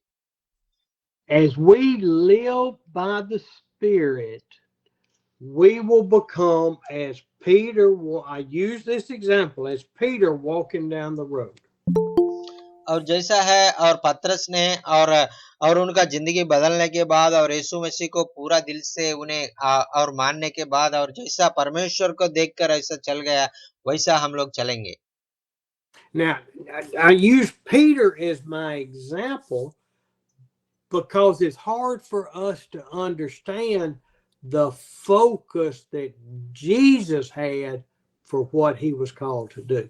As we live by the Spirit, we will become as Peter. I use this example as Peter walking down the road. और जैसा है और पतरस ने और उनका जिंदगी बदलने के बाद और यीशु मसीह को पूरा दिल से उन्हें और मानने के बाद और जैसा परमेश्वर को देखकर ऐसा चल गया, वैसा हम लोग चलेंगे। Now, I use Peter as my example because it's hard for us to understand the focus that Jesus had for what he was called to do.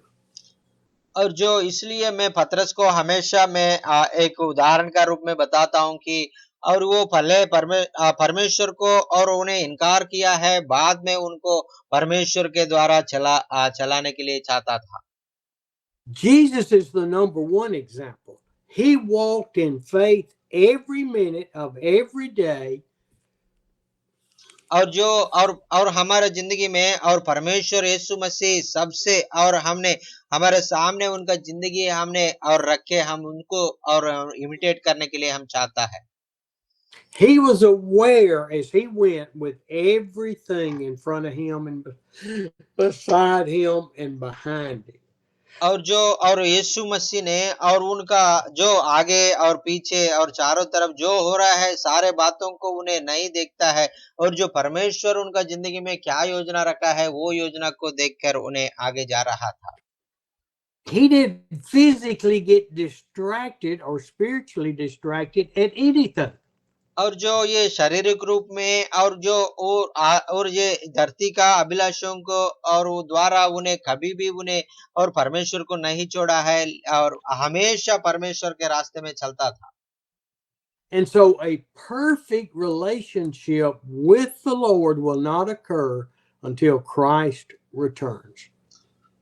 और जो इसलिए मैं पतरस को हमेशा मैं एक उदाहरण का रूप में बताता हूं कि और वो पहले परमेश्वर को और उन्हें इनकार किया है, बाद में उनको परमेश्वर के द्वारा चलाने के लिए चाहता था। Jesus is the number one example. He walked in faith every minute of every day. और जो और हमारे जिंदगी में और परमेश्वर यीशु मसीह सबसे, और हमने हमारे सामने उनका जिंदगी हमने और रखे, हम उनको और इमिटेट करने के लिए हम चाहता है। He was aware as he went with everything in front of him and beside him and behind him. और यीशु मसीह ने और उनका जो आगे और पीछे और चारों तरफ जो हो रहा है सारे बातों को उन्हें नहीं देखता है, और जो परमेश्वर उनका जिंदगी में क्या योजना रखा है वो योजना को देखकर उन्हें आगे जा रहा था। He didn't physically get distracted or spiritually distracted at anything. और जो ये शारीरिक रूप में और जो और ये धरती का अभिलाषों को और वो द्वारा उन्हें कभी भी उन्हें और परमेश्वर को नहीं छोड़ा है, और हमेशा परमेश्वर के रास्ते में चलता था। And so a perfect relationship with the Lord will not occur until Christ returns.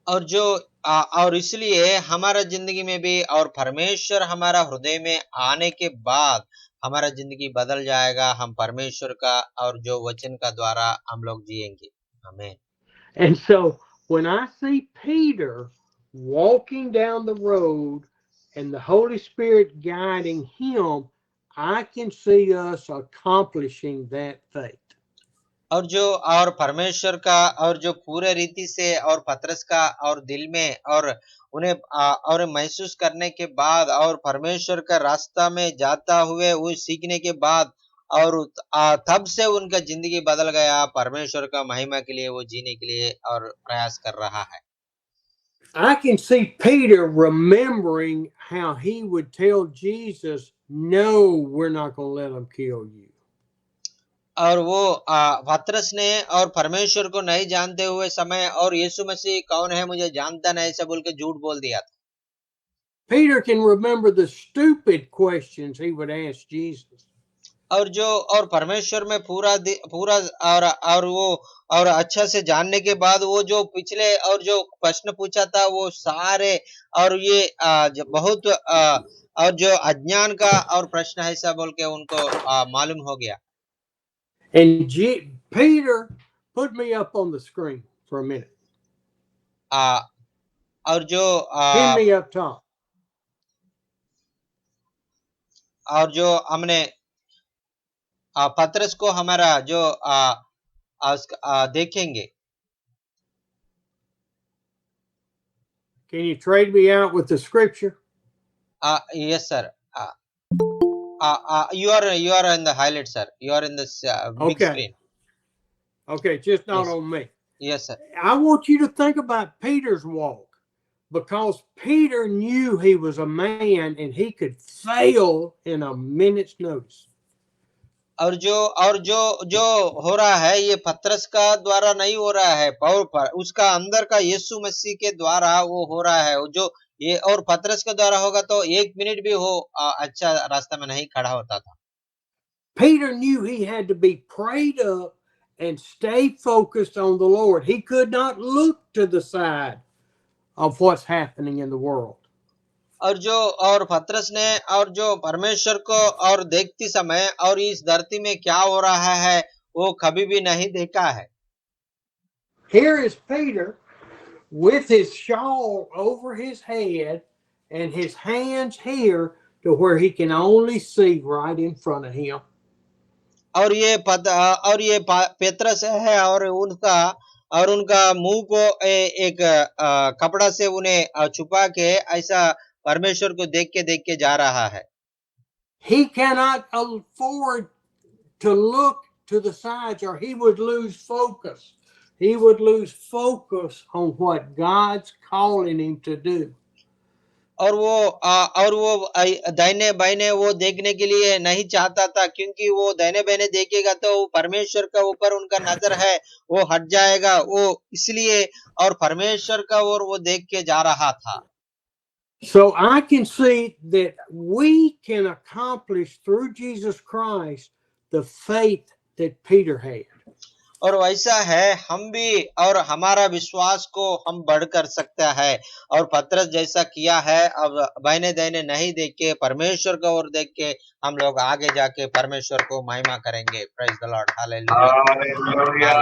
और जो और इसलिए हमारा जिंदगी में भी और परमेश्वर हमारा हृदय में आने के बाद हमारा जिंदगी बदल जाएगा। हम परमेश्वर का और जो वचन का द्वारा हम लोग जिएंगे। आमीन। And so when I see Peter walking down the road and the Holy Spirit guiding him, I can see us accomplishing that faith. और परमेश्वर का और जो पूरे रीति से और पतरस का और दिल में और उन्हें और महसूस करने के बाद और परमेश्वर का रास्ता में जाता हुए वो सीखने के बाद और तब से उनका जिंदगी बदल गया। परमेश्वर का महिमा के लिए वो जीने के लिए और प्रयास कर रहा है। I can see Peter remembering how he would tell Jesus, "No, we're not going to let them kill you." और वो पतरस ने और परमेश्वर को नहीं जानते हुए समय और यीशु मसीह कौन है मुझे जानता नहीं ऐसा बोल के झूठ बोल दिया था। Peter can remember the stupid questions he would ask Jesus. और परमेश्वर में पूरा और वो और अच्छा से जानने के बाद वो जो पिछले और जो प्रश्न पूछा था वो सारे और ये बहुत और जो अज्ञान का और प्रश्न है ऐसा बोल के उनको मालूम हो गया। And Peter, put me up on the screen for a minute. और जो Pin me up top. और जो हमने पतरस को हमारा जो देखेंगे। Can you trade me out with the scripture? Yes sir. You are in the highlight sir. You are in this big Okay. screen. Okay, just not Yes. on me. Yes sir. I want you to think about Peter's walk, because Peter knew he was a man and he could fail in a minute's notice. और जो हो रहा है ये पतरस का द्वारा नहीं हो रहा है, पर उसका अंदर का यीशु मसीह के द्वारा वो हो रहा है। जो ये और पतरस के द्वारा होगा तो 1 मिनट भी हो अच्छा रास्ता में नहीं खड़ा होता था। Peter knew he had to be prayed up and stay focused on the Lord. He could not look to the side of what's happening in the world. और पतरस ने और जो परमेश्वर को और देखती समय और इस धरती में क्या हो रहा है वो कभी भी नहीं देखा है। Here is Peter with his shawl over his head and his hands here to where he can only see right in front of him. और ये पेत्रस है और उनका मुंह को एक कपड़ा से उन्हें छुपा के ऐसा परमेश्वर को देख के जा रहा है। He cannot afford to look to the sides or he would lose focus. He would lose focus on what God's calling him to do. और वो दाहिने बाइने वो देखने के लिए नहीं चाहता था, क्योंकि वो दाहिने बाइने देखेगा तो परमेश्वर का ऊपर उनका नजर है वो हट जाएगा, वो इसलिए और परमेश्वर का ओर वो देख के जा रहा था। So I can see that we can accomplish through Jesus Christ the faith that Peter had. और वैसा है हम भी और हमारा विश्वास को हम बढ़ कर सकता है और पतरस जैसा किया है। अब बाइने दाहिने नहीं देख के परमेश्वर को ओर देख के हम लोग आगे जाके परमेश्वर को महिमा करेंगे। Praise the Lord, hallelujah, hallelujah.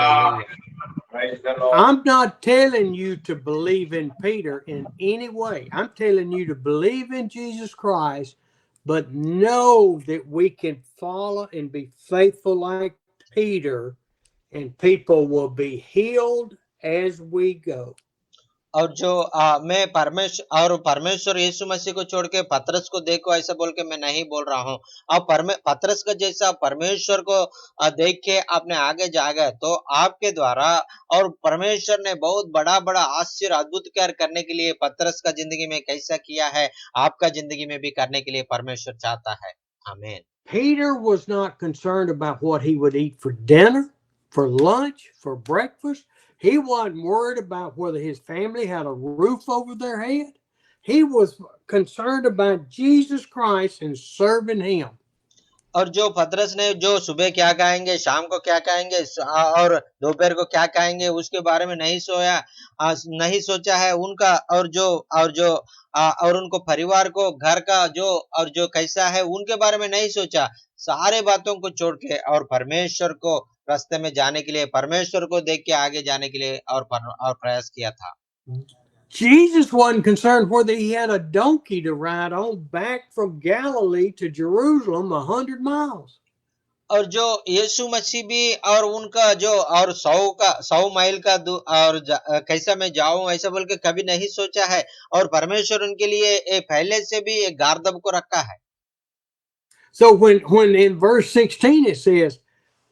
I'm not telling you to believe in Peter in any way. I'm telling you to believe in Jesus Christ, but know that we can follow and be faithful like Peter, and people will be healed as we go. और जो मैं परमेश्वर यीशु मसीह को छोड़ के पतरस को देखो ऐसा बोल के मैं नहीं बोल रहा हूँ। अब पतरस का जैसा परमेश्वर को देख के आपने आगे जा गए तो आपके द्वारा और परमेश्वर ने बहुत बड़ा बड़ा आश्चर्य अद्भुत कार्य करने के लिए पतरस का जिंदगी में कैसा किया है, आपका जिंदगी में भी करने के लिए परमेश्वर चाहता है। आमीन। Peter was not concerned about what he would eat for dinner, for lunch, for breakfast. He wasn't worried about whether his family had a roof over their head. He was concerned about Jesus Christ and serving him. और जो पतरस ने जो सुबह क्या खाएंगे, शाम को क्या खाएंगे और दोपहर को क्या खाएंगे उसके बारे में नहीं सोचा है उनका। और उनको परिवार को घर का जो कैसा है उनके बारे में नहीं सोचा। सारे बातों को छोड़ के और परमेश्वर को रास्ते में जाने के लिए, परमेश्वर को देख के आगे जाने के लिए और प्रयास किया था। Jesus wasn't concerned whether he had a donkey to ride on back from Galilee to Jerusalem 100 miles. और जो यीशु मसीह भी और उनका जो और 100 माइल का और कैसा मैं जाऊं ऐसा बोल के कभी नहीं सोचा है। और परमेश्वर उनके लिए पहले से भी एक गार्दब को रखा है। So when in verse 16 it says,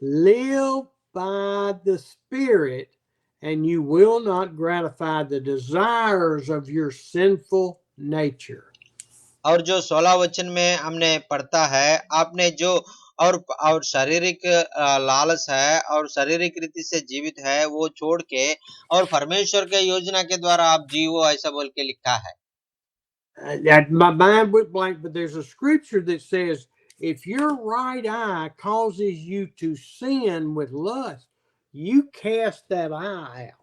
live by the Spirit and you will not gratify the desires of your sinful nature. और जो 16 वचन में हमने पढ़ता है, आपने जो और शारीरिक लालच है और शारीरिक रीति से जीवित है वो छोड़ के और परमेश्वर के योजना के द्वारा आप जीवो ऐसा बोल के लिखा है। My mind went blank, but there's a scripture that says, if your right eye causes you to sin with lust, you cast that eye out.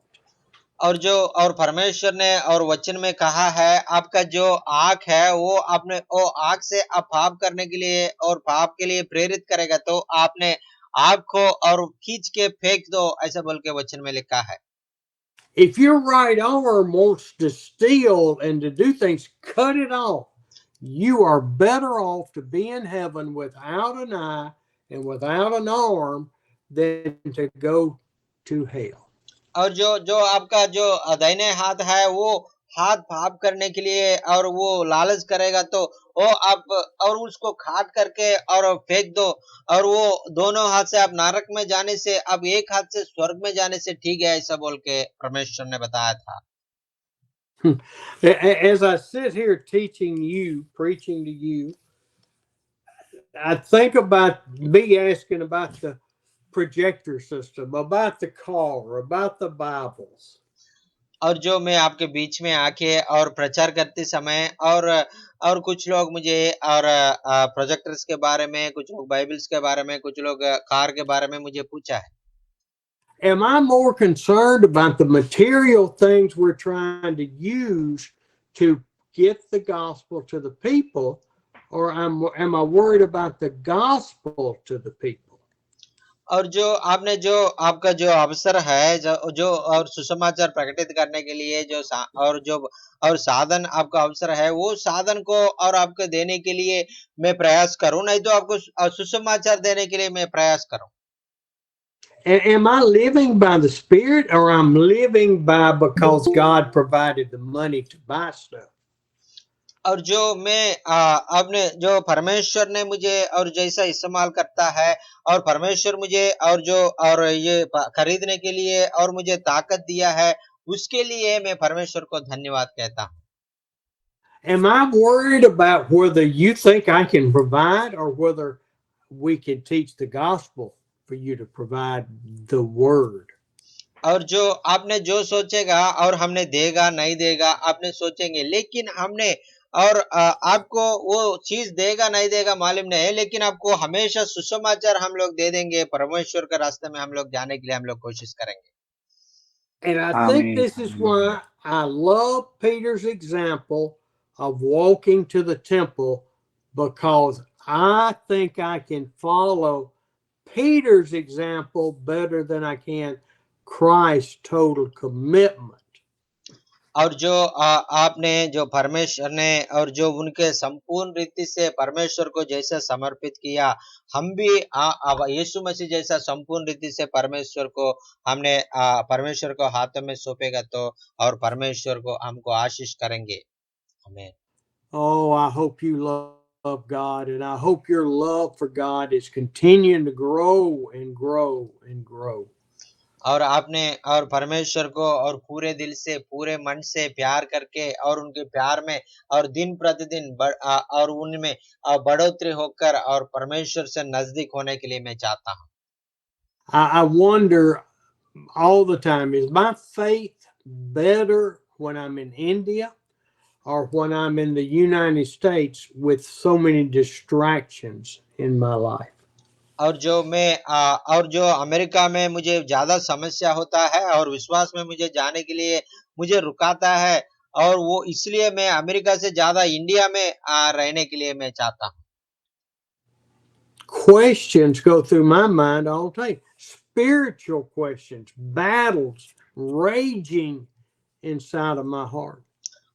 और परमेश्वर ने और वचन में कहा है, आपका जो आंख है वो आपने वो आंख से आप पाप करने के लिए और पाप के लिए प्रेरित करेगा तो आपने आंख को और खींच के फेंक दो ऐसा बोल के वचन में लिखा है। If your right arm wants to steal and to do things, cut it off. You are better off to be in heaven without an eye and without an arm than to go to hell. और जो आपका जो दाहिने हाथ है वो हाथ पाप करने के लिए और वो लालच करेगा तो वो आप और उसको काट करके और फेंक दो। और वो दोनों हाथ से आप नरक में जाने से अब एक हाथ से स्वर्ग में जाने से ठीक है ऐसा बोल के परमेश्वर ने बताया था। As I sit here teaching you, preaching to you, I think about me asking about the projector system, about the car, about the Bibles. और जो मैं आपके बीच में आके और प्रचार करते समय और कुछ लोग मुझे और प्रोजेक्टर्स के बारे में, कुछ लोग बाइबल्स के बारे में, कुछ लोग कार के बारे में मुझे पूछा है। Am I more concerned about the material things we're trying to use to get the gospel to the people, or am I worried about the gospel to the people? और जो आपका जो अवसर है जो और सुसमाचार प्रकटित करने के लिए और साधन आपका अवसर है वो साधन को और आपको देने के लिए मैं प्रयास करूं, नहीं तो आपको सुसमाचार देने के लिए मैं प्रयास करूं। Am I living by the Spirit, or I'm living by because God provided the money to buy stuff? और जो मैं आपने जो परमेश्वर ने मुझे और जैसा इस्तेमाल करता है और परमेश्वर मुझे और ये खरीदने के लिए और मुझे ताकत दिया है उसके लिए मैं परमेश्वर को धन्यवाद कहता हूँ। Am I worried about whether you think I can provide, or whether we can teach the gospel for you to provide the word? और जो आपने जो सोचेगा और हमने देगा नहीं देगा आपने सोचेंगे, लेकिन हमने और आपको वो चीज देगा नहीं देगा मालूम नहीं है, लेकिन आपको हमेशा सुसमाचार हम लोग दे देंगे। परमेश्वर के रास्ते में हम लोग जाने के लिए हम लोग कोशिश करेंगे। And I think this is why I love Peter's example of walking to the temple, because I think I can follow Peter's example better than I can Christ's total commitment. और जो आपने जो परमेश्वर ने और जो उनके संपूर्ण रीति से परमेश्वर को जैसा समर्पित किया, हम भी अब यीशु मसीह जैसा संपूर्ण रीति से परमेश्वर को हमने परमेश्वर को हाथों में सौंपेगा तो और परमेश्वर को हमको आशीष करेंगे। आमीन। Oh, I hope you love God, and I hope your love for God is continuing to grow and grow and grow. और आपने और परमेश्वर को और पूरे दिल से पूरे मन से प्यार करके और उनके प्यार में और दिन प्रतिदिन और उनमें बढ़ोतरी होकर और परमेश्वर से नजदीक होने के लिए मैं चाहता हूँ। I wonder all the time, is my faith better when I'm in India or when I'm in the United States with so many distractions in my life? और जो अमेरिका में मुझे ज्यादा समस्या होता है और विश्वास में मुझे जाने के लिए मुझे रुकाता है और वो इसलिए मैं अमेरिका से ज्यादा इंडिया में रहने के लिए मैं चाहता हूँ। Questions go through my mind all the time. Spiritual questions, battles raging inside of my heart.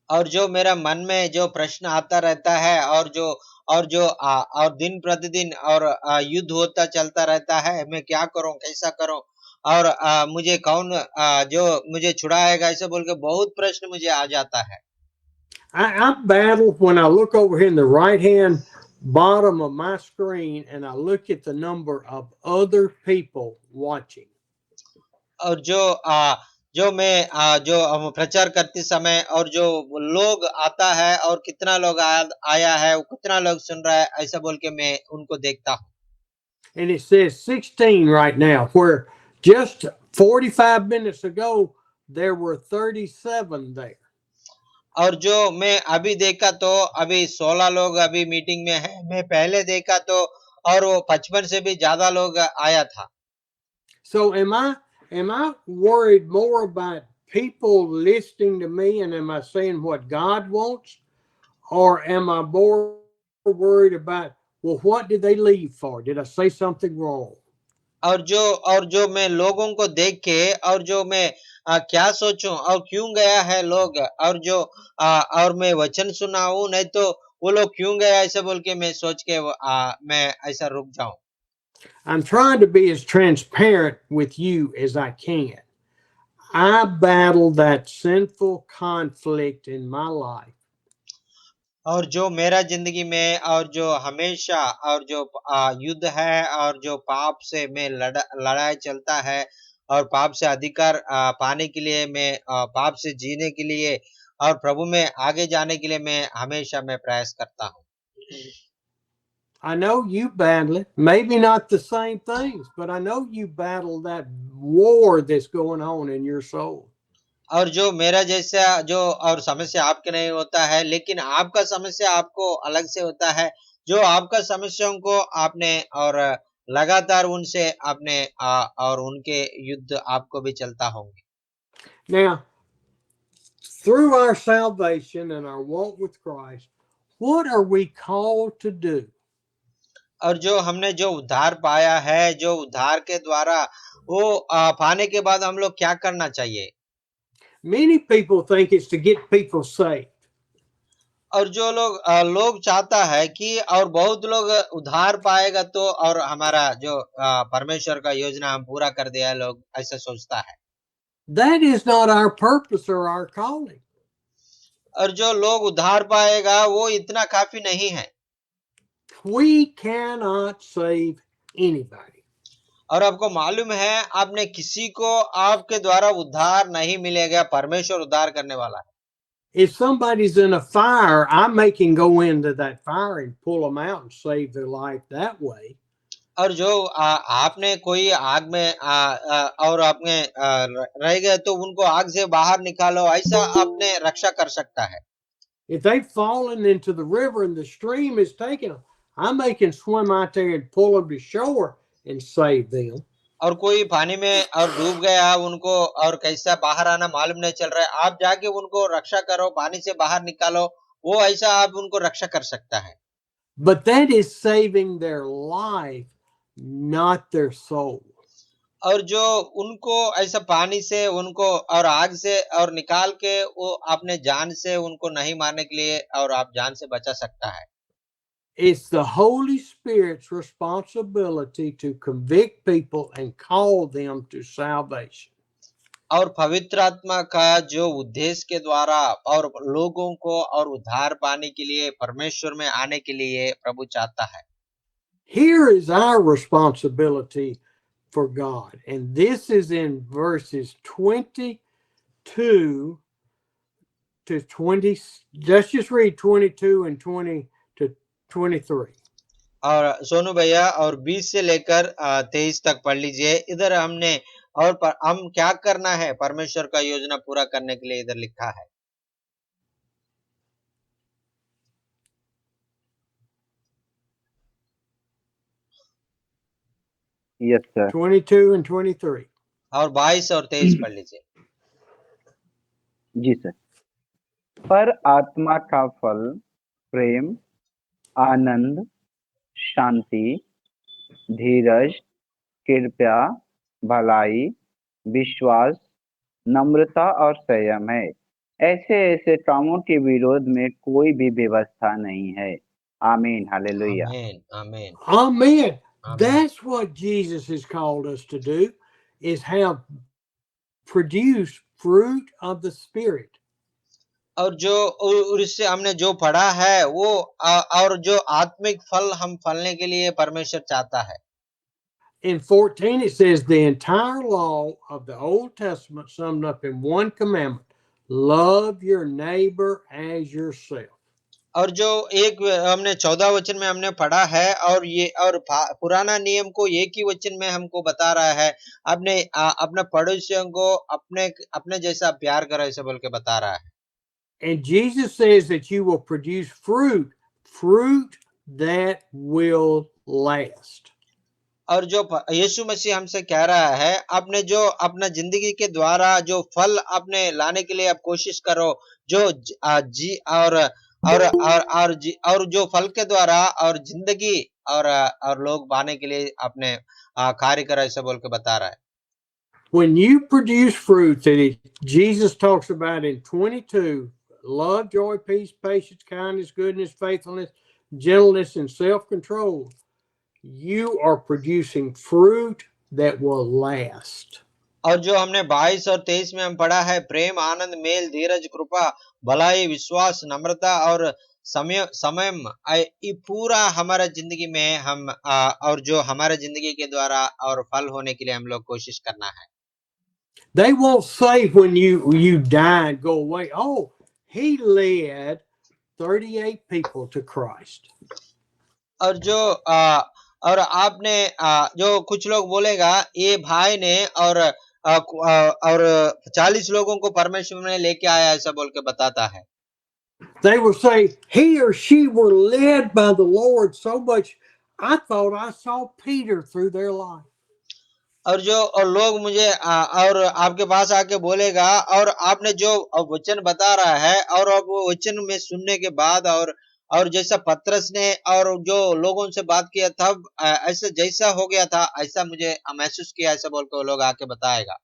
और जो मेरा मन में जो प्रश्न आता रहता है और दिन प्रतिदिन और युद्ध होता चलता रहता है, मैं क्या करूं कैसा करूं और मुझे कौन जो मुझे छुड़ाएगा ऐसे बोल के बहुत प्रश्न मुझे आ जाता है। I battle when I look over here in the right hand bottom of my screen and I look at the number of other people watching. और जो मैं जो हम प्रचार करते समय और जो लोग आता है और कितना लोग आया है वो कितना लोग सुन रहा है ऐसा बोल के मैं उनको देखता हूँ। And it says 16 right now, where just 45 minutes ago there were 37 there. और जो मैं अभी देखा तो अभी 16 लोग अभी मीटिंग में है। मैं पहले देखा तो और वो 55 से भी ज्यादा लोग आया था। So am I worried more about people listening to me and am I saying what God wants, or am I more worried about, well, what did they leave for? Did I say something wrong? और जो मैं लोगों को देख के और जो मैं क्या सोचूं और क्यों गया है लोग और मैं वचन सुनाऊं नहीं तो वो लोग क्यों गया ऐसा बोल के मैं सोच के मैं ऐसा रुक जाऊं। I'm trying to be as transparent with you as I can. I battle that sinful conflict in my life. और जो मेरा जिंदगी में और जो हमेशा और जो युद्ध है और जो पाप से मैं लड़ाई चलता है और पाप से अधिकार पाने के लिए मैं पाप से जीने के लिए और प्रभु में आगे जाने के लिए मैं प्रयास करता हूँ। I know you battle it. Maybe not the same things, but I know you battle that war that's going on in your soul. और जो मेरा जैसा जो और समस्या आपके नहीं होता है लेकिन आपका समस्या आपको अलग से होता है। जो आपका समस्याओं को आपने और लगातार उनसे आपने और उनके युद्ध आपको भी चलता होंगे। Now, through our salvation and our walk with Christ, what are we called to do? और जो हमने जो उद्धार पाया है जो उद्धार के द्वारा वो पाने के बाद हम लोग क्या करना चाहिए। Many people think it's to get people saved. और जो लोग चाहता है कि और बहुत लोग उद्धार पाएगा तो और हमारा जो परमेश्वर का योजना हम पूरा कर दिया लोग ऐसा सोचता है। That is not our purpose or our calling. और जो लोग उद्धार पाएगा वो इतना काफी नहीं है। We cannot save anybody. और आपको मालूम है आपने किसी को आपके द्वारा उद्धार नहीं मिलेगा। परमेश्वर उद्धार करने वाला है। If somebody's in a fire, I may can go into that fire and pull them out and save their life that way. और जो आपने कोई आग में और आपने रह गए तो उनको आग से बाहर निकालो ऐसा आपने रक्षा कर सकता है। If they've fallen into the river and the stream is taking them, I may can swim out there and pull them to shore and save them. और कोई पानी में और डूब गया उनको और कैसा बाहर आना मालूम नहीं चल रहा है आप जाके उनको रक्षा करो पानी से बाहर निकालो वो ऐसा आप उनको रक्षा कर सकता है। But that is saving their life, not their soul. और जो उनको ऐसा पानी से उनको और आग से और निकाल के वो अपने जान से उनको नहीं मारने के लिए और आप जान से बचा सकता है। It's the Holy Spirit's responsibility to convict people and call them to salvation. और पवित्र आत्मा का जो उद्देश्य के द्वारा और लोगों को और उद्धार पाने के लिए परमेश्वर में आने के लिए प्रभु चाहता है। Here is our responsibility for God. And this is in verses 22 to 20. Let's just read 22 and 20 to 23. और सोनू भैया और 20 से लेकर 23 तक पढ़ लीजिए। इधर हमने और हम क्या करना है परमेश्वर का योजना पूरा करने के लिए इधर लिखा है। Yes sir. 22 and 23. और 22 और 23 पढ़ लीजिए। जी सर। पर आत्मा का फल प्रेम, आनंद, शांति, धीरज, कृपा, भलाई, विश्वास, नम्रता और संयम है। ऐसे ऐसे कामों के विरोध में कोई भी व्यवस्था नहीं है। आमीन, हालेलुया। आमीन, आमीन, Amen. आमीन। That's what Jesus has called us to do, is have produced fruit of the Spirit. और जो और इससे हमने जो पढ़ा है वो और जो आत्मिक फल हम फलने के लिए परमेश्वर चाहता है। In 14, it says the entire law of the Old Testament summed up in one commandment: love your neighbor as yourself. और जो एक हमने 14 वचन में हमने पढ़ा है और ये और पुराना नियम को एक ही वचन में हमको बता रहा है, अपने अपने पड़ोसियों को अपने अपने जैसा प्यार करो ऐसे बोल के बता रहा है। And Jesus says that you will produce fruit that will last. और जो यीशु मसीह हमसे कह रहा है, आपने जो अपना जिंदगी के द्वारा जो फल अपने लाने के लिए आप कोशिश करो, जो जी और जो फल के द्वारा और जिंदगी और लोग पाने के लिए अपने कार्य करो ऐसा बोल के बता रहा है। When you produce fruit that Jesus talks about in 22, love, joy, peace, patience, kindness, goodness, faithfulness, gentleness, and self-control, you are producing fruit that will last. और जो हमने 22 और 23 में हम पढ़ा है, प्रेम, आनंद, मेल, धीरज, कृपा, भलाई, विश्वास, नम्रता और संयम, ये पूरा हमारा जिंदगी में हम और जो हमारे जिंदगी के द्वारा और फल होने के लिए हम लोग कोशिश करना है। They won't say when you die and go away, oh, he led 38 people to Christ. और जो और आपने जो कुछ लोग बोलेगा, ये भाई ने और 40 लोगों को परमेश्वर ने लेके आया ऐसा बोल के बताता है। They will say he or she were led by the Lord so much, I thought I saw Peter through their life. और जो और लोग मुझे और आपके पास आके बोलेगा, और आपने जो वचन बता रहा है और अब वो वचन में सुनने के बाद और जैसा पतरस ने और जो लोगों से बात किया तब ऐसा जैसा हो गया था ऐसा मुझे महसूस किया ऐसा बोल के वो लोग आके बताएगा।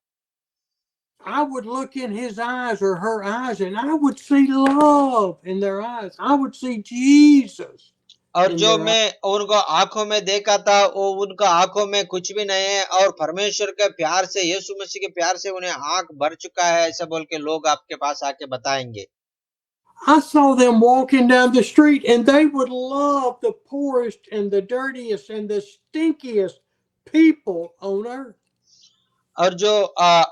I would look in his eyes or her eyes and I would see love in their eyes. I would see Jesus. और जो मैं उनको आंखों में देखा था वो उनका आंखों में कुछ भी नहीं है, और परमेश्वर के प्यार से, यीशु मसीह के प्यार से उन्हें आंख भर चुका है ऐसा बोल के लोग आपके पास आके बताएंगे। I saw them walking down the street and they would love the poorest and the dirtiest and the stinkiest people on earth. और जो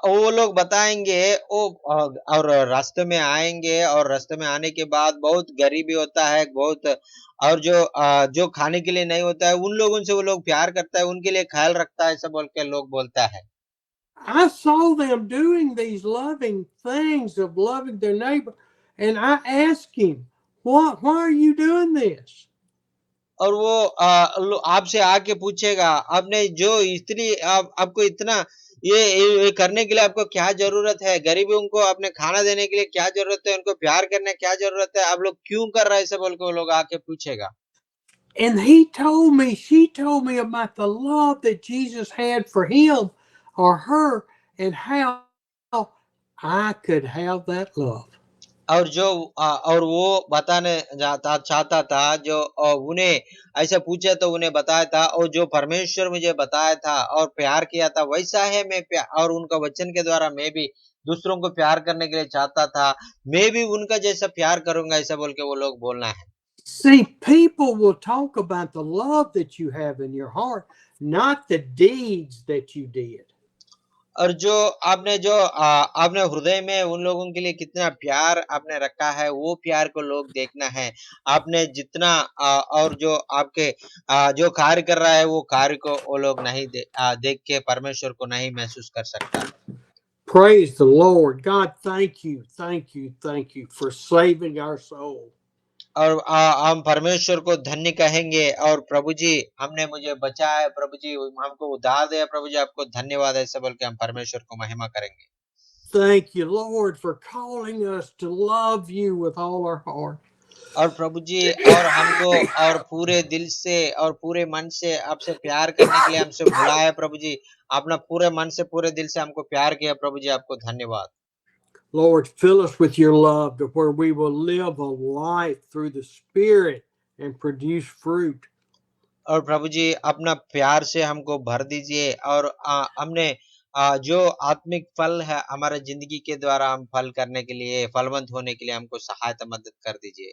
वो लोग बताएंगे वो और रास्ते में आएंगे और रास्ते में आने के बाद बहुत गरीबी होता है, बहुत और जो खाने के लिए नहीं होता है उन लोगों से वो लोग प्यार करता है, उनके लिए ख्याल रखता है ऐसा बोल के लोग बोलता है। I saw them doing these loving things of loving their neighbor, and I asked him, why are you doing this? और वो आपसे आके पूछेगा, आपने जो इतनी आपको इतना ये करने के लिए आपको क्या जरूरत है, गरीबों को आपने खाना देने के लिए क्या जरूरत है, उनको प्यार करने क्या जरूरत है, आप लोग क्यों कर रहे हैं ऐसे बोल के वो लोग आके पूछेगा। And she told me about the love that Jesus had for him. or her, and how I could have that love. और जो और वो बताने जाता चाहता था जो उन्हें ऐसा पूछा तो उन्हें बताया था, और जो परमेश्वर मुझे बताया था और प्यार किया था वैसा है मैं और उनका वचन के द्वारा मैं भी दूसरों को प्यार करने के लिए चाहता था, मैं भी उनका जैसा प्यार करूंगा, ऐसा बोल के वो लोग बोलना है। See, people will talk about the love that you have in your heart, not the deeds that you did. और जो आपने हृदय में उन लोगों के लिए कितना प्यार आपने रखा है, वो प्यार को लोग देखना है। आपने जितना और जो आपके जो कार्य कर रहा है वो कार्य को वो लोग नहीं देख के परमेश्वर को नहीं महसूस कर सकता। Praise the Lord. God, thank you, thank you, thank you for saving our soul. और हम परमेश्वर को धन्य कहेंगे, और प्रभु जी हमने मुझे बचाया, प्रभु जी हमको उद्धार दिया, प्रभु जी आपको धन्यवाद, ऐसा बोल के हम परमेश्वर को महिमा करेंगे। Thank you, Lord, for calling us to love you with all our heart. और प्रभु जी और हमको और पूरे दिल से और पूरे मन से आपसे प्यार करने के लिए हमसे बुलाया, प्रभु जी आपने पूरे मन से पूरे दिल से हमको प्यार किया, प्रभु जी आपको धन्यवाद। Lord, fill us with your love to where we will live a life through the Spirit and produce fruit. और प्रभु जी अपना प्यार से हमको भर दीजिए, और हमने जो आत्मिक फल है हमारे जिंदगी के द्वारा हम फल करने के लिए, फलवंत होने के लिए हमको सहायता मदद कर दीजिए।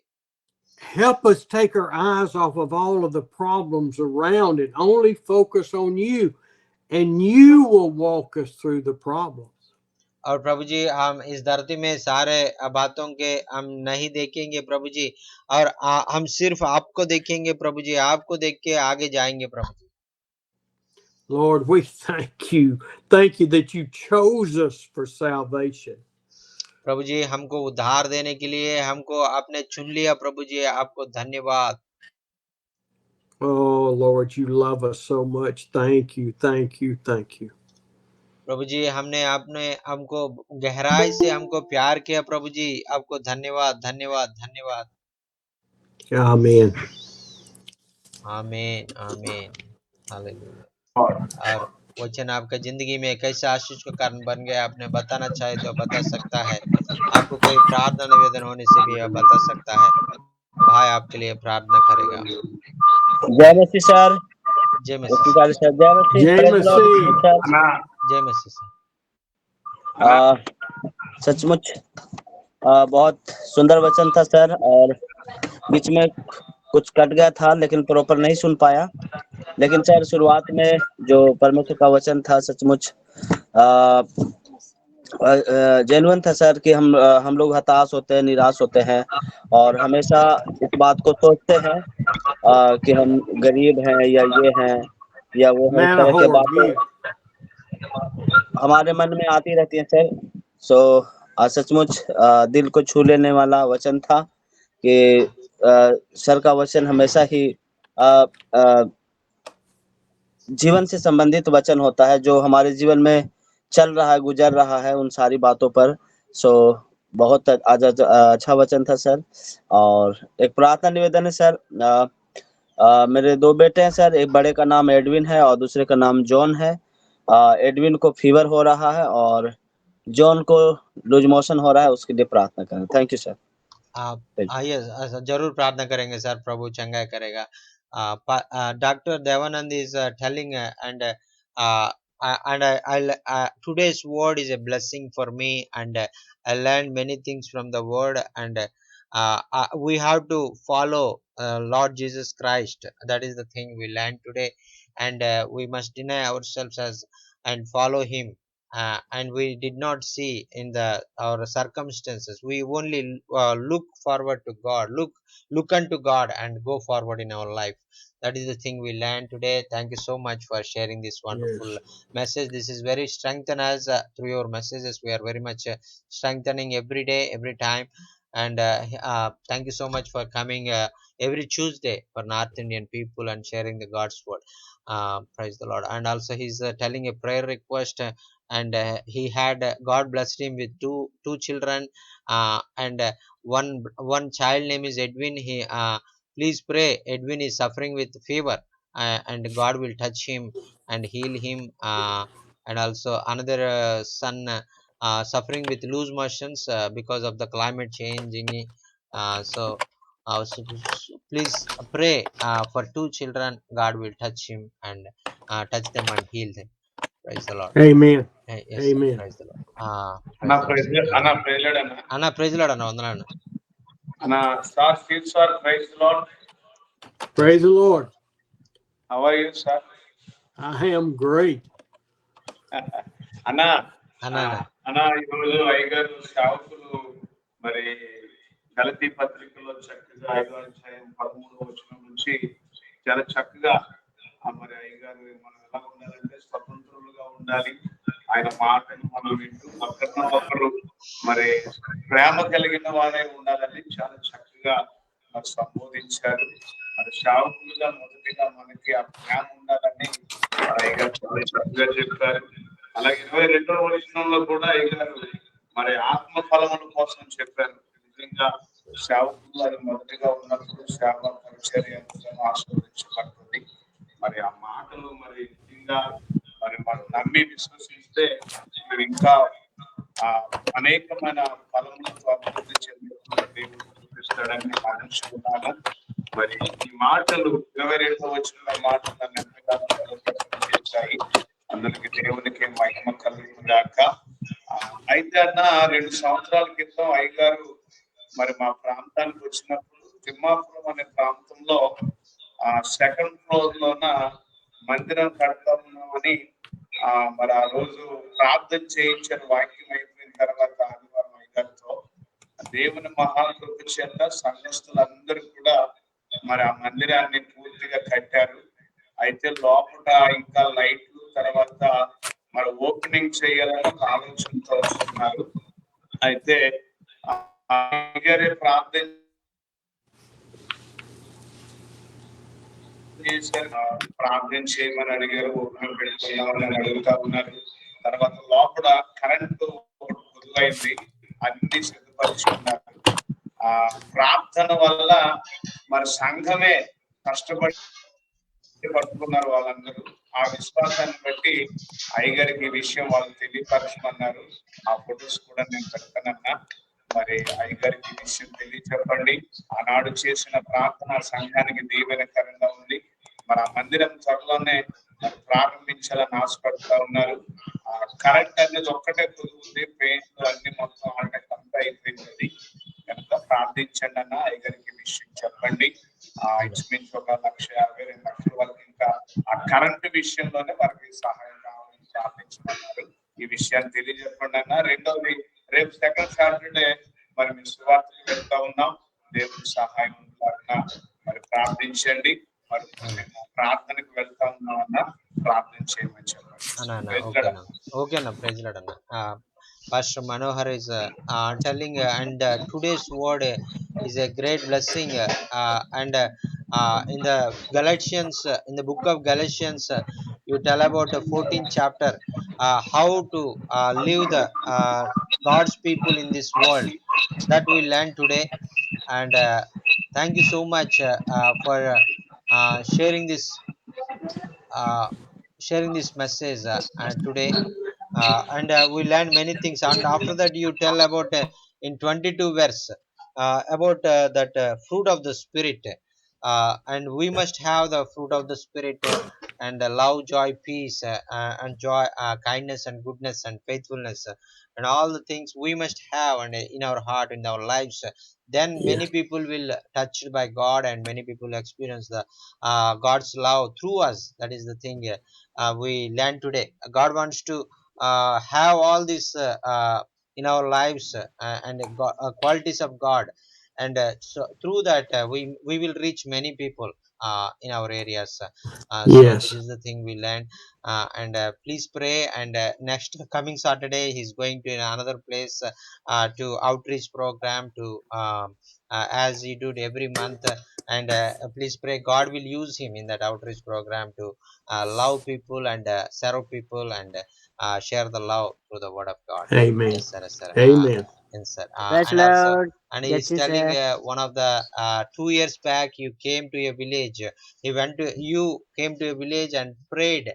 Help us take our eyes off of all of the problems around and only focus on you, and you will walk us through the problems. और प्रभु जी हम इस धरती में सारे बातों के हम नहीं देखेंगे प्रभु जी, और हम सिर्फ आपको देखेंगे प्रभु जी, आपको देख के आगे जाएंगे प्रभु जी। Lord, we thank you. Thank you that you chose us for salvation. प्रभु जी हमको उद्धार देने के लिए हमको आपने चुन लिया, प्रभु जी आपको धन्यवाद। Oh, Lord, you love us so much. Thank you, thank you, thank you. प्रभु जी आपने हमको गहराई से हमको प्यार किया, प्रभु जी आपको धन्यवाद धन्यवाद धन्यवाद। Amen. आमीन आमीन हालेलुया। और वचन आपका जिंदगी में कैसे आशीष का कारण बन गया, आपने बताना चाहे तो बता सकता है। आपको कोई प्रार्थना निवेदन होने से भी आप बता सकता है, भाई आपके लिए प्रार्थना करेगा। जय मसीह सर। जय मसीह सर जय मसीह। Jay praise Lord Massey. Sir. जय मसीह सर। सचमुच बहुत सुंदर वचन था सर, और बीच में कुछ कट गया था लेकिन प्रॉपर नहीं सुन पाया। लेकिन सर शुरुआत में जो परमेश्वर का वचन था सचमुच जेन्युइन था सर, कि हम लोग हताश होते हैं, निराश होते हैं, और हमेशा इस बात को सोचते हैं कि हम गरीब हैं या ये हैं या वो हैं, इस तरह के Manahor, बातें mute. हमारे मन में आती रहती हैं सर। सो सचमुच दिल को छू लेने वाला वचन था कि सर का वचन हमेशा ही जीवन से संबंधित वचन होता है, जो हमारे जीवन में चल रहा है, गुजर रहा है, उन सारी बातों पर। सो बहुत अच्छा वचन था सर। और एक प्रार्थना निवेदन है सर। मेरे 2 बेटे हैं सर, एक बड़े का नाम एडविन है और दूसरे का नाम जॉन है। एडविन को फीवर हो रहा है और जॉन को लूज मोशन हो रहा है, उसके लिए प्रार्थना करें। Thank you sir. आप आइए जरूर प्रार्थना करेंगे सर, प्रभु चंगाई करेगा। Doctor Devanand is telling and today's word is a blessing for me, and I learned many things from the word, and we have to follow Lord Jesus Christ. That is the thing we learned today, and we must deny ourselves as and follow him. And we did not see in the our circumstances, we only look forward to God, look unto God and go forward in our life. That is the thing we learned today. Thank you so much for sharing this wonderful Yes. message. This is very strengthen us through your messages. We are very much strengthening every day, every time. And thank you so much for coming every Tuesday for North Indian people and sharing the God's word. Praise the Lord. And also he's telling a prayer request, and he had God blessed him with two children, and one child name is Edwin. He please pray, Edwin is suffering with fever, and God will touch him and heal him, and also another son suffering with loose motions because of the climate change so please pray for two children. God will touch him and touch them and heal them. Praise the Lord. Amen. Yes, sir. Amen. Praise the Lord. అన్న Praise the Lord, praise sir. అన్న praise అన్న Anna, praise the Lord, Anna. వందనాలు. అన్న sir Steve sir praise lord. Praise the Lord. How are you sir? I am great. అన్న అన్నా, అన్నా. అన్న ఈరోజు అయ్యగారు సేవకులు మరి గలతీ పత్రికలో చక్కగా 5వ అధ్యాయం 13వ వచనం నుంచి చాలా చక్కగా మరి అయ్యగారు మనం ఎలా ఉండాలంటే స్వతంత్రులుగా ఉండాలి, ఆయన మాటను మనం వింటూ ఒకరినొకరు మరి ప్రేమ కలిగిన వారే ఉండాలని చాలా చక్కగా మరి సంబోధించారు. మరి సేవకులుగా మొదటిగా మనకి ఆ ప్రేమ ఉండాలని మరి అయ్యగారు చాలా చక్కగా చెప్పారు. అలాగే 22వ వచనంలో కూడా అయ్యగారు మరి ఆత్మ ఫలముల కోసం చెప్పారు. నిజంగా సేవకులు అది మొదటిగా ఉన్నప్పుడు సేవ పరిచర్య ఎంతగానో ఆశీర్వదించబడుతుంది. మరి ఆ మాటలు మరి నిజంగా మరి మనం నమ్మి విశ్వసిస్తే మరి ఇంకా అనేకమైన ఫలములతో అభివృద్ధి చెందుతున్న దేవుడు చూపిస్తాడని ఆశిస్తున్నాను. మరి ఈ మాటలు 22వ వచనంలో మాటలు నన్ను ఎంతగానో బలపడటం చేశాయి. అందరికి దేవునికి మహిమ కలుగును గాక. అయితే అన్న 2 సంవత్సరాల క్రితం అయ్యగారు మరి మా ప్రాంతానికి వచ్చినప్పుడు తిమ్మాపురం అనే ప్రాంతంలో సెకండ్ ఫ్లోర్ లోన మందిరం కడతా ఉన్నామని మరి ఆ రోజు ప్రార్థన చేయించారు. వాక్యం అయిపోయిన తర్వాత ఆదివారం అయ్యగారితో దేవుని మహాకృప చేత సంఘస్థులందరూ కూడా మరి ఆ మందిరాన్ని పూర్తిగా కట్టారు. అయితే లోపల ఇంకా లైట్లు తర్వాత మరి ఓపెనింగ్ చేయాలని ఒక ఆలోచనతో వస్తున్నారు. అయితే ప్రార్థన చేశారు, ప్రార్థన చేయమని అడిగారు, ఓపెనింగ్ పెట్టుకున్నామని అడుగుతా ఉన్నారు. తర్వాత లోపల కరెంటు మొదలైంది, అన్ని సిద్ధపరుచుకున్నారు. ప్రార్థన వల్ల మరి సంఘమే కష్టపడి పట్టుకున్నారు వాళ్ళందరూ. ఆ విశ్వాసాన్ని బట్టి అయ్యగారికి ఈ విషయం వాళ్ళు తెలియపరచమన్నారు. ఆ ఫొటోస్ కూడా నేను పెడతానన్నా. మరి అయ్యగారికి ఈ విషయం తెలియచెప్పండి. ఆనాడు చేసిన ప్రార్థన సంఘానికి దీవెనకరంగా ఉంది. మరి ఆ మందిరం త్వరలోనే మరి ప్రారంభించాలని ఆశపడుతూ ఉన్నారు. కరెంట్ అనేది ఒక్కటే కుదురుంది, పెయింట్ అన్ని మొత్తం అంతా అయిపోయింది. కనుక ప్రార్థించండి అన్న. అయ్యగారికి విషయం చెప్పండి. ఇంచుమించు ఒక 1,52,00,000 వరకు ఇంకా ఆ కరెంట్ విషయంలోనే వారికి సహాయం కావాలని ప్రార్థించమన్నారు. ఈ విషయాన్ని తెలియజెప్పండి అన్న. రెండవది, రేపు సెకండ్ సాటర్డే మరి మీ సువార్తకు వెళ్తా ఉన్నాం. దేవుని సహాయం ఉండాలన్నా మరి ప్రార్థించండి. మరి మేము ప్రార్థనకు వెళ్తా ఉన్నాం అన్న, ప్రార్థన చేయమని చెప్పండి. Okay, praise Lord, Anna. Pastor Manohar is telling, and today's word is a great blessing. And in the Galatians, in the book of Galatians, you tell about the 14th chapter, how to live the God's people in this world. That we learn today. And thank you so much for sharing this uh, sharing this message today. And we learned many things, and after that you tell about in 22 verse about that fruit of the spirit, and we must have the fruit of the spirit, and love, joy, peace, and joy, kindness and goodness and faithfulness, and all the things we must have and in our heart, in our lives. Then Yeah. many people will touched by God, and many people experience the God's love through us. That is the thing we learn today. God wants to have all this in our lives, and qualities of God, and so through that we will reach many people in our areas. So Yes. this is the thing we learn. And please pray. And next coming Saturday he's going to another place to outreach program to as he did every month. And please pray God will use him in that outreach program to love people and serve people, and share the love through the word of God. Amen. Yes, sir. Yes, sir. Amen. Yes, sir. Praise And also, Lord. and he's Jesse telling sir. one of the 2 years back you came to a village. You came to a village and prayed